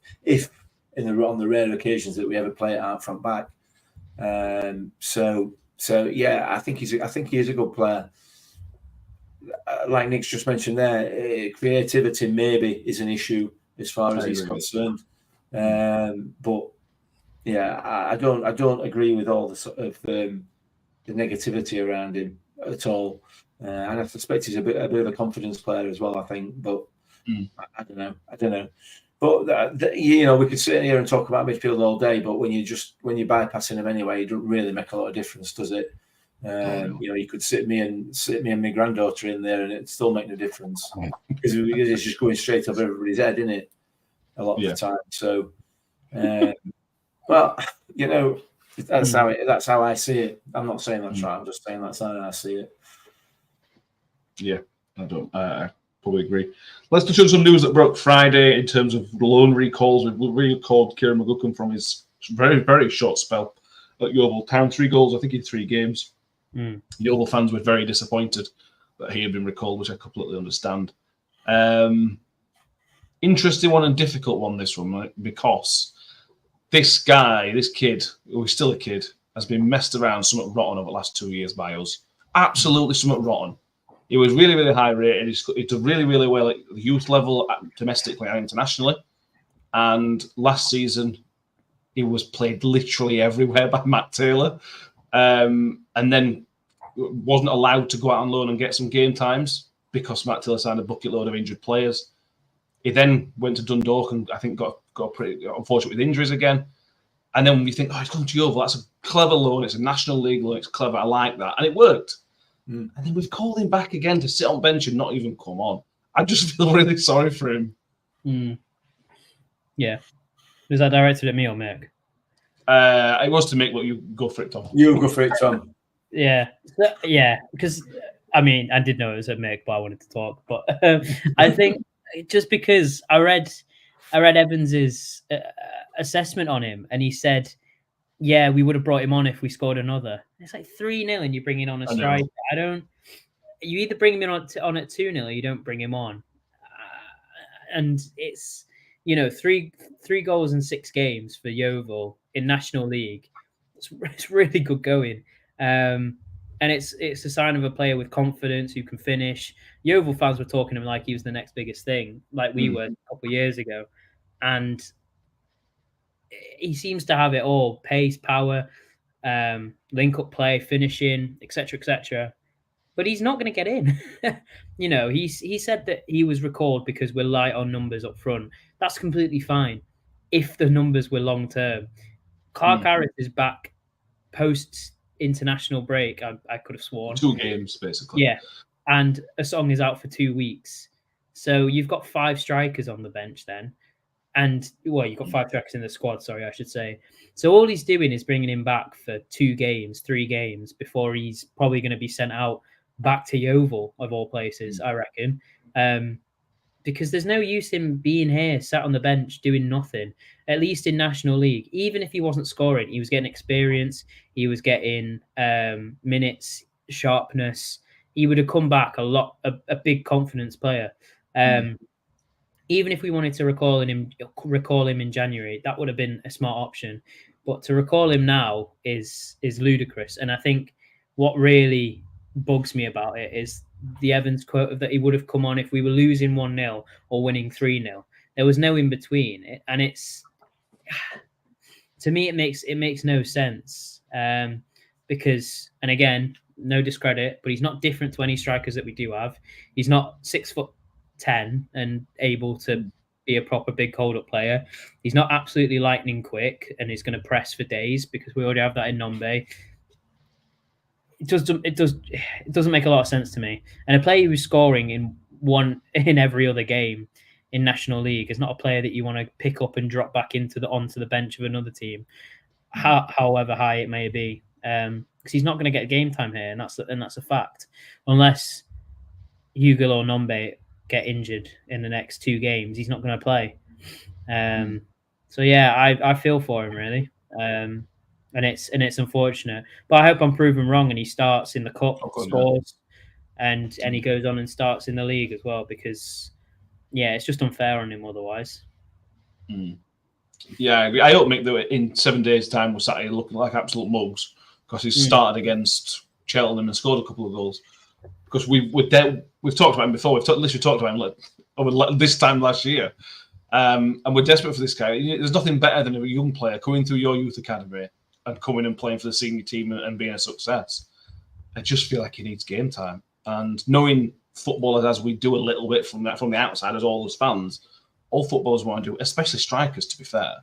F: on the rare occasions that we ever play it out front back, so yeah, I think he is a good player. Like Nick's just mentioned there, creativity maybe is an issue as far as he's concerned. But yeah, I don't agree with all the sort of the negativity around him at all. And I suspect he's a bit of a confidence player as well, I think. But I don't know. But we could sit here and talk about midfield all day. But when you're bypassing him anyway, it doesn't really make a lot of difference, does it? You could sit me and my granddaughter in there, and it'd still make no difference because it's just going straight up everybody's head, isn't it? A lot of the time. So, well, that's how I see it. I'm not saying that's right. I'm just saying that's how I see it. Yeah,
E: I probably agree. Let's touch on some news that broke Friday in terms of loan recalls. We've recalled Kieran McGuckin from his very, very short spell at Yeovil Town. 3 goals, I think, in 3 games. Yeovil fans were very disappointed that he had been recalled, which I completely understand. Interesting one and difficult one, this one, right? Because this kid, who's still a kid, has been messed around somewhat rotten over the last 2 years by us. Absolutely somewhat rotten. He was really, really high rated. He did really, really well at the youth level, domestically and internationally. And last season, he was played literally everywhere by Matt Taylor. And then wasn't allowed to go out on loan and get some game times because Matt Taylor signed a bucket load of injured players. He then went to Dundalk and I think got pretty unfortunate with injuries again. And then when you think, he's going to Yeovil, that's a clever loan. It's a National League loan. It's clever. I like that. And it worked. And then we've called him back again to sit on bench and not even come on. I just feel really sorry for him.
G: Yeah. Was that directed at me or Mick?
E: It was to Mick, but you go for it, Tom.
F: You go for it, Tom.
G: Yeah. Because, I mean, I did know it was at Mick, but I wanted to talk. But I think just because I read Evans's assessment on him, and he said, yeah, we would have brought him on if we scored another. It's like 3-0 and you're bringing on a striker. You either bring him on at 2-0 or you don't bring him on. And it's, 3 goals in 6 games for Yeovil in National League. It's really good going. And it's a sign of a player with confidence who can finish. Yeovil fans were talking to him like he was the next biggest thing, like we were a couple of years ago. And he seems to have it all: pace, power, link-up play, finishing, etc., etc. But he's not going to get in. He said that he was recalled because we're light on numbers up front. That's completely fine if the numbers were long-term. Clark Harris is back post-international break, I could have sworn.
E: 2 games, basically.
G: Yeah, and a song is out for 2 weeks. So you've got 5 strikers on the bench then. And, well, you've got 5 strikers in the squad, sorry, I should say. So all he's doing is bringing him back for 2 games, 3 games, before he's probably going to be sent out back to Yeovil, of all places, I reckon. Because there's no use in being here, sat on the bench, doing nothing. At least in National League, even if he wasn't scoring, he was getting experience, he was getting minutes, sharpness. He would have come back a big confidence player. Even if we wanted to recall him in January, that would have been a smart option. But to recall him now is ludicrous. And I think what really bugs me about it is the Evans quote of that he would have come on if we were losing 1-0 or winning 3-0. There was no in between, and it's, to me, it makes no sense, because, and again, no discredit, but he's not different to any strikers that we do have. He's not 6'10" and able to be a proper big hold-up player. He's not absolutely lightning quick and is going to press for days, because we already have that in Nombe. It doesn't make a lot of sense to me. And a player who's scoring in every other game in National League is not a player that you want to pick up and drop back onto the bench of another team, however high it may be, because he's not going to get game time here, and that's a fact, unless Hugill or Nombe get injured in the next 2 games. He's not going to play. So yeah, I feel for him, really. And it's unfortunate, but I hope I'm proven wrong and he starts in the cup, scores, and he goes on and starts in the league as well, because it's just unfair on him otherwise.
E: Yeah, I agree. I hope, Mick, that in 7 days' time we're sat here looking like absolute mugs because he's started against Cheltenham and scored a couple of goals. Because we've talked about him before. We've literally talked about him over this time last year, and we're desperate for this guy. There's nothing better than a young player coming through your youth academy and coming and playing for the senior team and being a success. I just feel like he needs game time. And knowing footballers as we do a little bit from the outside, as all as fans, all footballers want to do, especially strikers, to be fair,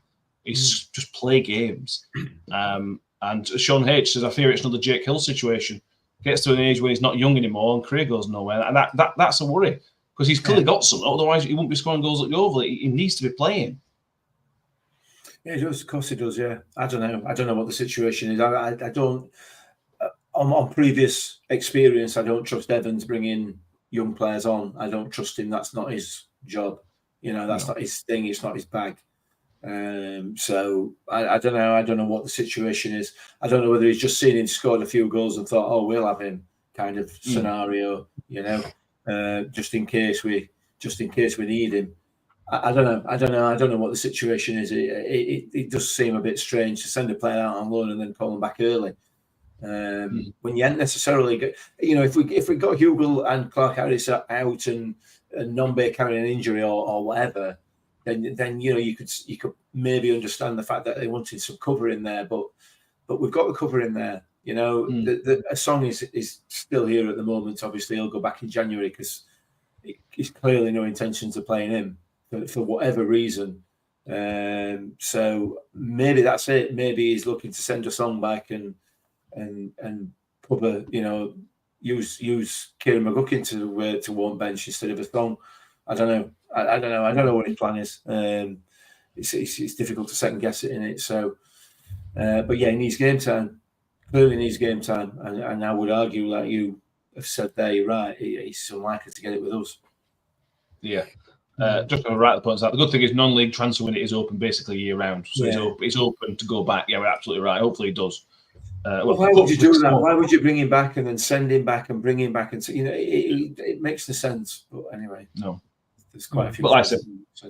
E: is just play games. And Sean H says, I fear it's another Jake Hill situation. Gets to an age when he's not young anymore and career goes nowhere. And that's a worry, because he's clearly got something. Otherwise, he wouldn't be scoring goals at Yeovil. He needs to be playing.
F: Yeah, he does. Of course he does, yeah. I don't know what the situation is. I don't... On previous experience, I don't trust Evans bringing young players on. I don't trust him. That's not his job. That's not his thing. It's not his bag. So I don't know. I don't know what the situation is. I don't know whether he's just seen him scored a few goals and thought, oh, we'll have him kind of scenario, just in case we need him. I don't know. I don't know what the situation is. It does seem a bit strange to send a player out on loan and then call him back early. When you ain't necessarily get, if we got Hugill and Clark Harris out and Nombe carrying an injury or whatever, then you could maybe understand the fact that they wanted some cover in there, but we've got the cover in there. A song is still here at the moment. Obviously, he'll go back in January because he's clearly no intentions of playing him for whatever reason. So maybe that's it. Maybe he's looking to send a song back and put use Kieran McGuckin to warm bench instead of a song. I don't know. I don't know what his plan is. It's difficult to second guess it in it. So, but yeah, he needs game time. Clearly needs game time, and I would argue, like you have said there, you're right. He's unlikely to get it with us. Yeah.
E: Just to write the points out. The good thing is non-league transfer window is open basically year round, so he's open to go back. Yeah, we're absolutely right. Hopefully he does.
F: Why would you do that? Why would you bring him back and then send him back and bring him back and it makes no sense. But anyway,
E: no,
F: there's quite a few.
E: But like I said,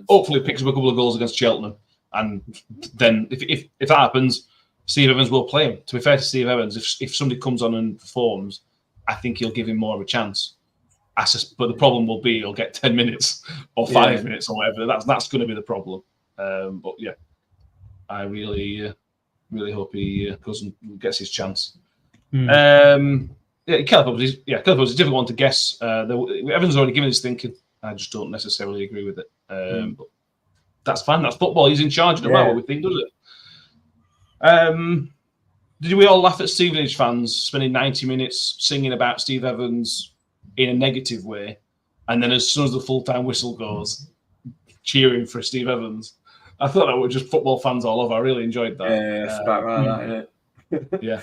E: hopefully he picks up a couple of goals against Cheltenham, and then if that happens, Steve Evans will play him. To be fair to Steve Evans, if somebody comes on and performs, I think he'll give him more of a chance. But the problem will be he'll get 10 minutes or 5 minutes or whatever. That's going to be the problem. But yeah, I really hope he goes and gets his chance. Caleb is a difficult one to guess. Evans already given his thinking. I just don't necessarily agree with it. But that's fine. That's football. He's in charge. No matter what we think, does it? Did we all laugh at Stevenage fans spending 90 minutes singing about Steve Evans in a negative way, and then as soon as the full-time whistle goes, cheering for Steve Evans? I thought that were just football fans all over. I really enjoyed that.
F: Yeah, it's about right, that, isn't it?
E: Yeah.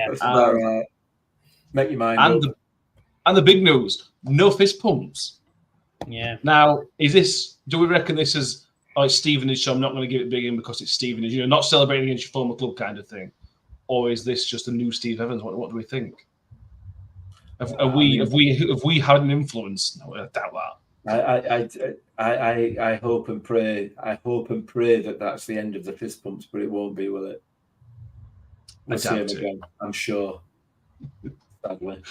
F: That's about right. Make your mind up.
E: And the big news, no fist pumps.
G: Yeah.
E: Now, do we reckon this is Stevenage, so I'm not going to give it big in because it's Stevenage, not celebrating against your former club kind of thing? Or is this just a new Steve Evans? What do we think? Have we had an influence? No, I doubt that.
F: I hope and pray. I hope and pray that that's the end of the fist pumps, but it won't be, will it? We'll see him again, I'm sure. Sadly,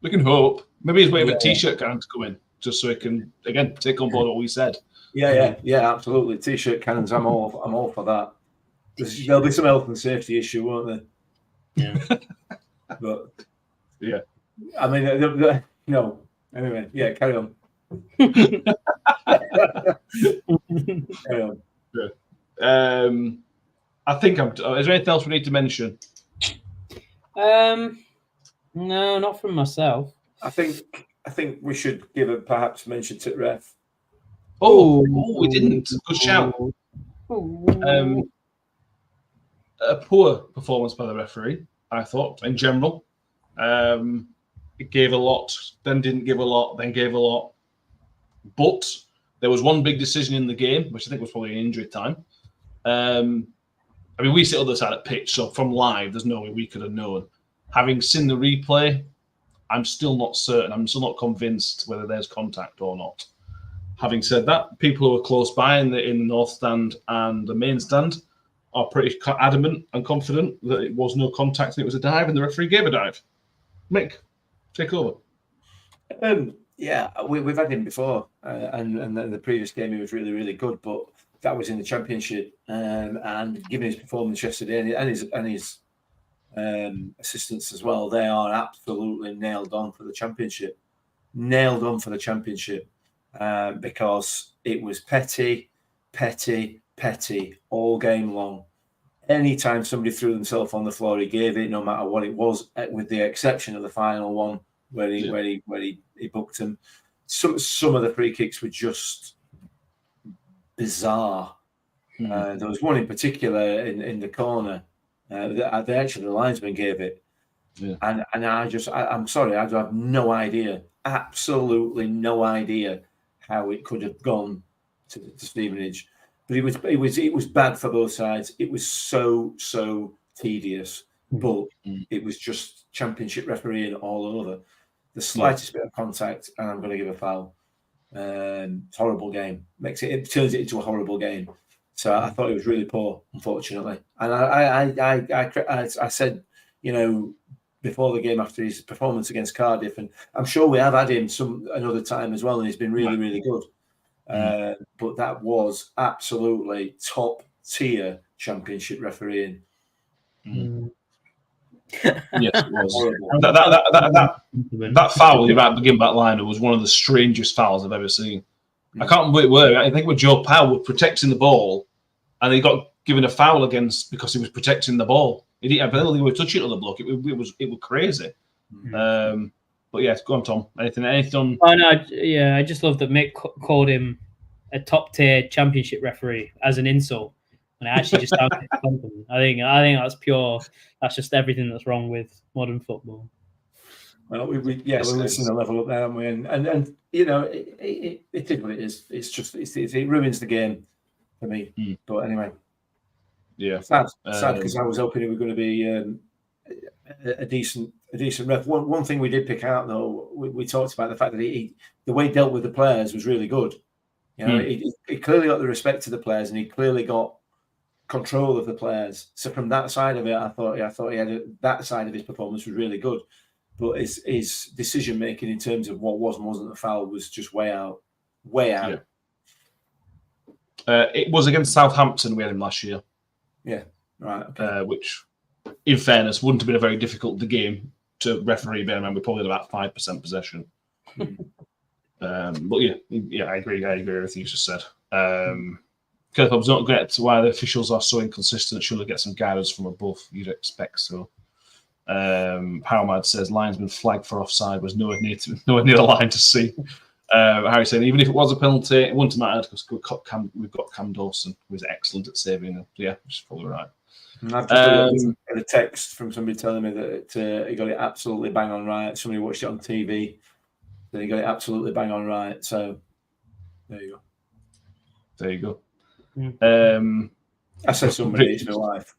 E: we can hope. Maybe he's waiting for a T-shirt cannon to come in, just so he can again take on board what we said.
F: Yeah, absolutely. T-shirt cannons. I'm all for that. There'll be some health and safety issue, won't there?
G: Yeah.
F: But
E: yeah,
F: I mean, no. Anyway, yeah, carry on. Carry on.
E: Yeah. I think is there anything else we need to mention?
G: No, not from myself.
F: I think we should give a perhaps mention to ref.
E: Oh, we didn't. Good shout. A poor performance by the referee, I thought, in general. It gave a lot, then didn't give a lot, then gave a lot. But there was one big decision in the game, which I think was probably an injury time. I mean, we sit other side of pitch, so from live, there's no way we could have known. Having seen the replay, I'm still not certain. I'm still not convinced whether there's contact or not. Having said that, people who are close by in the north stand and the main stand are pretty adamant and confident that it was no contact and it was a dive, and the referee gave a dive. Mick, take over.
F: Yeah, we've had him before, and the previous game he was really, really good, but that was in the Championship, and given his performance yesterday and his assistants as well, they are absolutely nailed on for the Championship. Because it was petty all game long. Anytime somebody threw themselves on the floor, he gave it, no matter what it was, with the exception of the final one where he booked him. Some of the free kicks were just bizarre. There was one in particular in the corner. The linesman gave it, and I'm sorry, I have no idea, absolutely no idea how it could have gone to Stevenage. But it was bad for both sides. It was so tedious, but it was just Championship refereeing all over. The slightest bit of contact, and I'm going to give a foul. It's a horrible game. It turns it into a horrible game. So I thought it was really poor, unfortunately. And I said, before the game after his performance against Cardiff, and I'm sure we have had him another time as well, and he's been really, really good. But that was absolutely top tier Championship refereeing.
E: Yes, it was. That foul about the give back liner was one of the strangest fouls I've ever seen. I can't remember what it was. I think with Joe Powell was protecting the ball, and he got given a foul against because he was protecting the ball. He didn't. I believe he was touching the block. It was crazy. But yeah, go on, Tom. Anything on?
G: Oh no, I just love that Mick called him a top tier Championship referee as an insult, and I actually just found it compliment. I think that's pure. That's just everything that's wrong with modern football.
F: Well, we're missing the level up there, aren't we? And it is what it is. It's just it ruins the game for me. But anyway,
E: yeah,
F: sad because I was hoping it was going to be a decent ref. One thing we did pick out though, we talked about the fact that the way he dealt with the players was really good. He clearly got the respect of the players, and he clearly got control of the players. So from that side of it, I thought he had that side of his performance was really good. But his decision making in terms of what was and wasn't a foul was just way out.
E: Yeah. It was against Southampton we had him last year.
F: Yeah, right. Okay.
E: Which, in fairness, wouldn't have been a very difficult game to referee. Bear in mind, we probably had about 5% possession. But yeah, I agree with everything you just said. Kirkhope's not get to why the officials are so inconsistent. Surely get some guidance from above. You'd expect so. Howmad says linesman flagged for offside was nowhere near the line to see. Harry said even if it was a penalty, it wouldn't have mattered because we've got Cam Dawson, who is excellent at saving them. Yeah, which is probably right.
F: I've just got a text from somebody telling me that he got it absolutely bang on right. Somebody watched it on TV. That he got it absolutely bang on right. So there you go. I said somebody, it's my wife.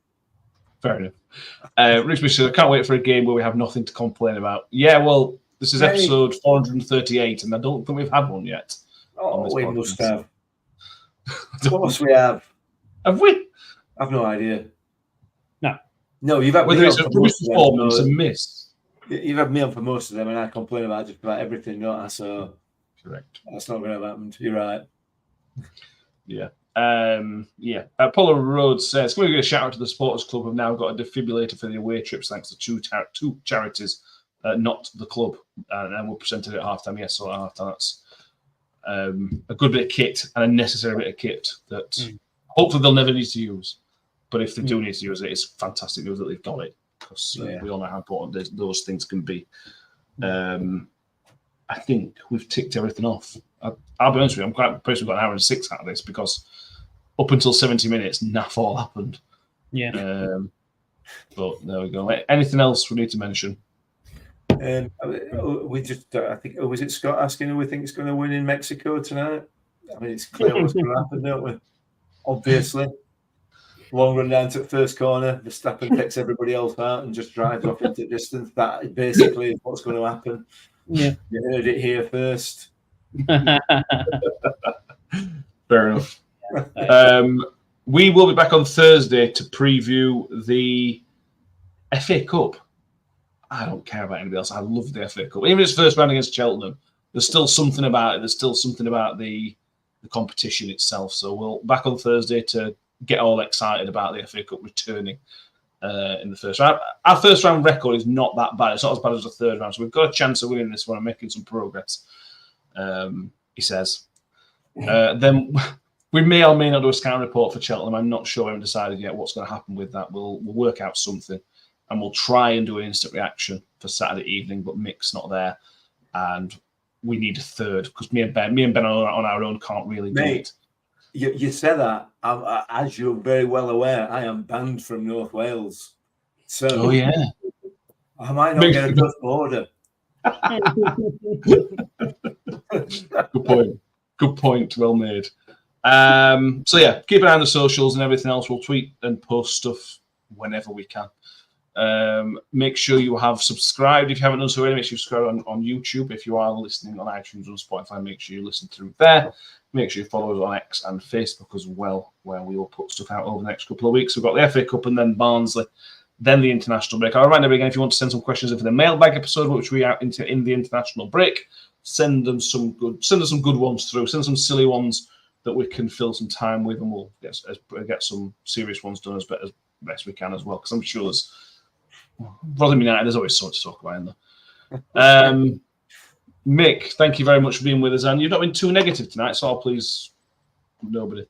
E: Fair enough. Rich Bishop, I can't wait for a game where we have nothing to complain about. Yeah, well, this is episode 438, and I don't think we've had one yet.
F: Oh, we must have. Of course we have.
E: Have we?
F: I've no idea.
G: No,
F: you've had
E: whether it's a rubbish performance, a miss.
F: You've had me on for most of them, and I complain about just about everything, don't I? So
E: correct.
F: That's not going to happen. You're right.
E: Yeah. Apollo Rhodes says, can we give a shout out to the supporters club who've now got a defibrillator for the away trips thanks to two charities, not the club. And we'll present it at halftime. Yes, so at halftime that's a good bit of kit and a necessary bit of kit that hopefully they'll never need to use. But if they do need to use it, it's fantastic news that they've got it because we all know how important those things can be. I think we've ticked everything off. I'll be honest with you, I'm quite impressed we've got an hour and 6 out of this because up until 70 minutes, naff all happened.
G: Yeah.
E: But there we go. Anything else we need to mention?
F: We just, I think, was it Scott asking who we think is going to win in Mexico tonight? I mean, it's clear what's going to happen, don't we? Obviously. Long run down to the first corner, Verstappen takes everybody else out and just drives off into distance. That basically is what's going to happen.
G: Yeah.
F: You heard it here first.
E: Fair enough. We will be back on Thursday to preview the FA Cup. I don't care about anybody else. I love the FA Cup. Even if it's first round against Cheltenham, there's still something about it. There's still something about the competition itself. So we'll back on Thursday to get all excited about the FA Cup returning in the first round. Our first round record is not that bad. It's not as bad as the third round. So we've got a chance of winning this one and making some progress, he says. Then we may or may not do a scout report for Cheltenham. I'm not sure. I haven't decided yet what's going to happen with that. We'll work out something and we'll try and do an instant reaction for Saturday evening, but Mick's not there. And we need a third because me and Ben on our own can't really do it.
F: You say that, as you're very well aware, I am banned from North Wales. So, I might not get a good order.
E: Good point. Well made. Keep an eye on the socials and everything else. We'll tweet and post stuff whenever we can. Make sure you have subscribed if you haven't done so already. Make sure you subscribe on YouTube. If you are listening on iTunes or Spotify, make sure you listen through there. Make sure you follow us on X and Facebook as well, where we will put stuff out over the next couple of weeks. We've got the FA Cup and then Barnsley, then the international break. I'll remind everybody again, if you want to send some questions in for the mailbag episode, which we are into in the international break, send us some good ones through. Send some silly ones that we can fill some time with, and we'll get some serious ones done as best we can as well. Because I'm sure there's Rotherham United. There's always something to talk about in there. Mick, thank you very much for being with us, and you've not been too negative tonight, so I'll please nobody.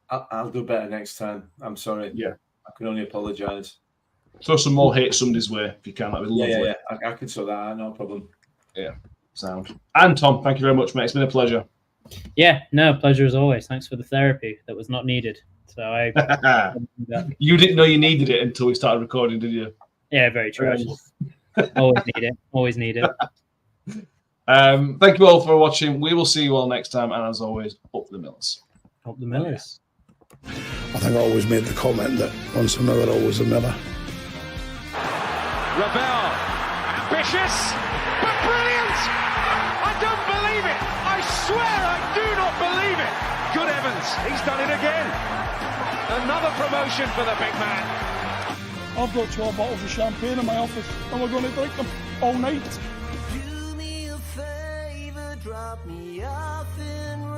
F: I'll do better next time. I'm sorry.
E: Yeah,
F: I can only apologise.
E: Throw some more hate somebody's way if you can. That'd be lovely.
F: Yeah. I can sort that out. No problem.
E: Yeah, sound. And Tom, thank you very much, mate. It's been a pleasure.
G: Yeah, no, pleasure as always. Thanks for the therapy that was not needed. So
E: You didn't know you needed it until we started recording, did you?
G: Yeah, very true. Always need it.
E: Thank you all for watching. We will see you all next time, and as always, up the Millers.
G: Up the Millers.
A: I think I always made the comment that once a Miller, always a Miller.
B: Revell, ambitious, but brilliant! I don't believe it! I swear I do not believe it! Good heavens, he's done it again. Another promotion for the big man.
C: I've got 12 bottles of champagne in my office and we're going to drink them all night.
D: Do me a favor, drop me off in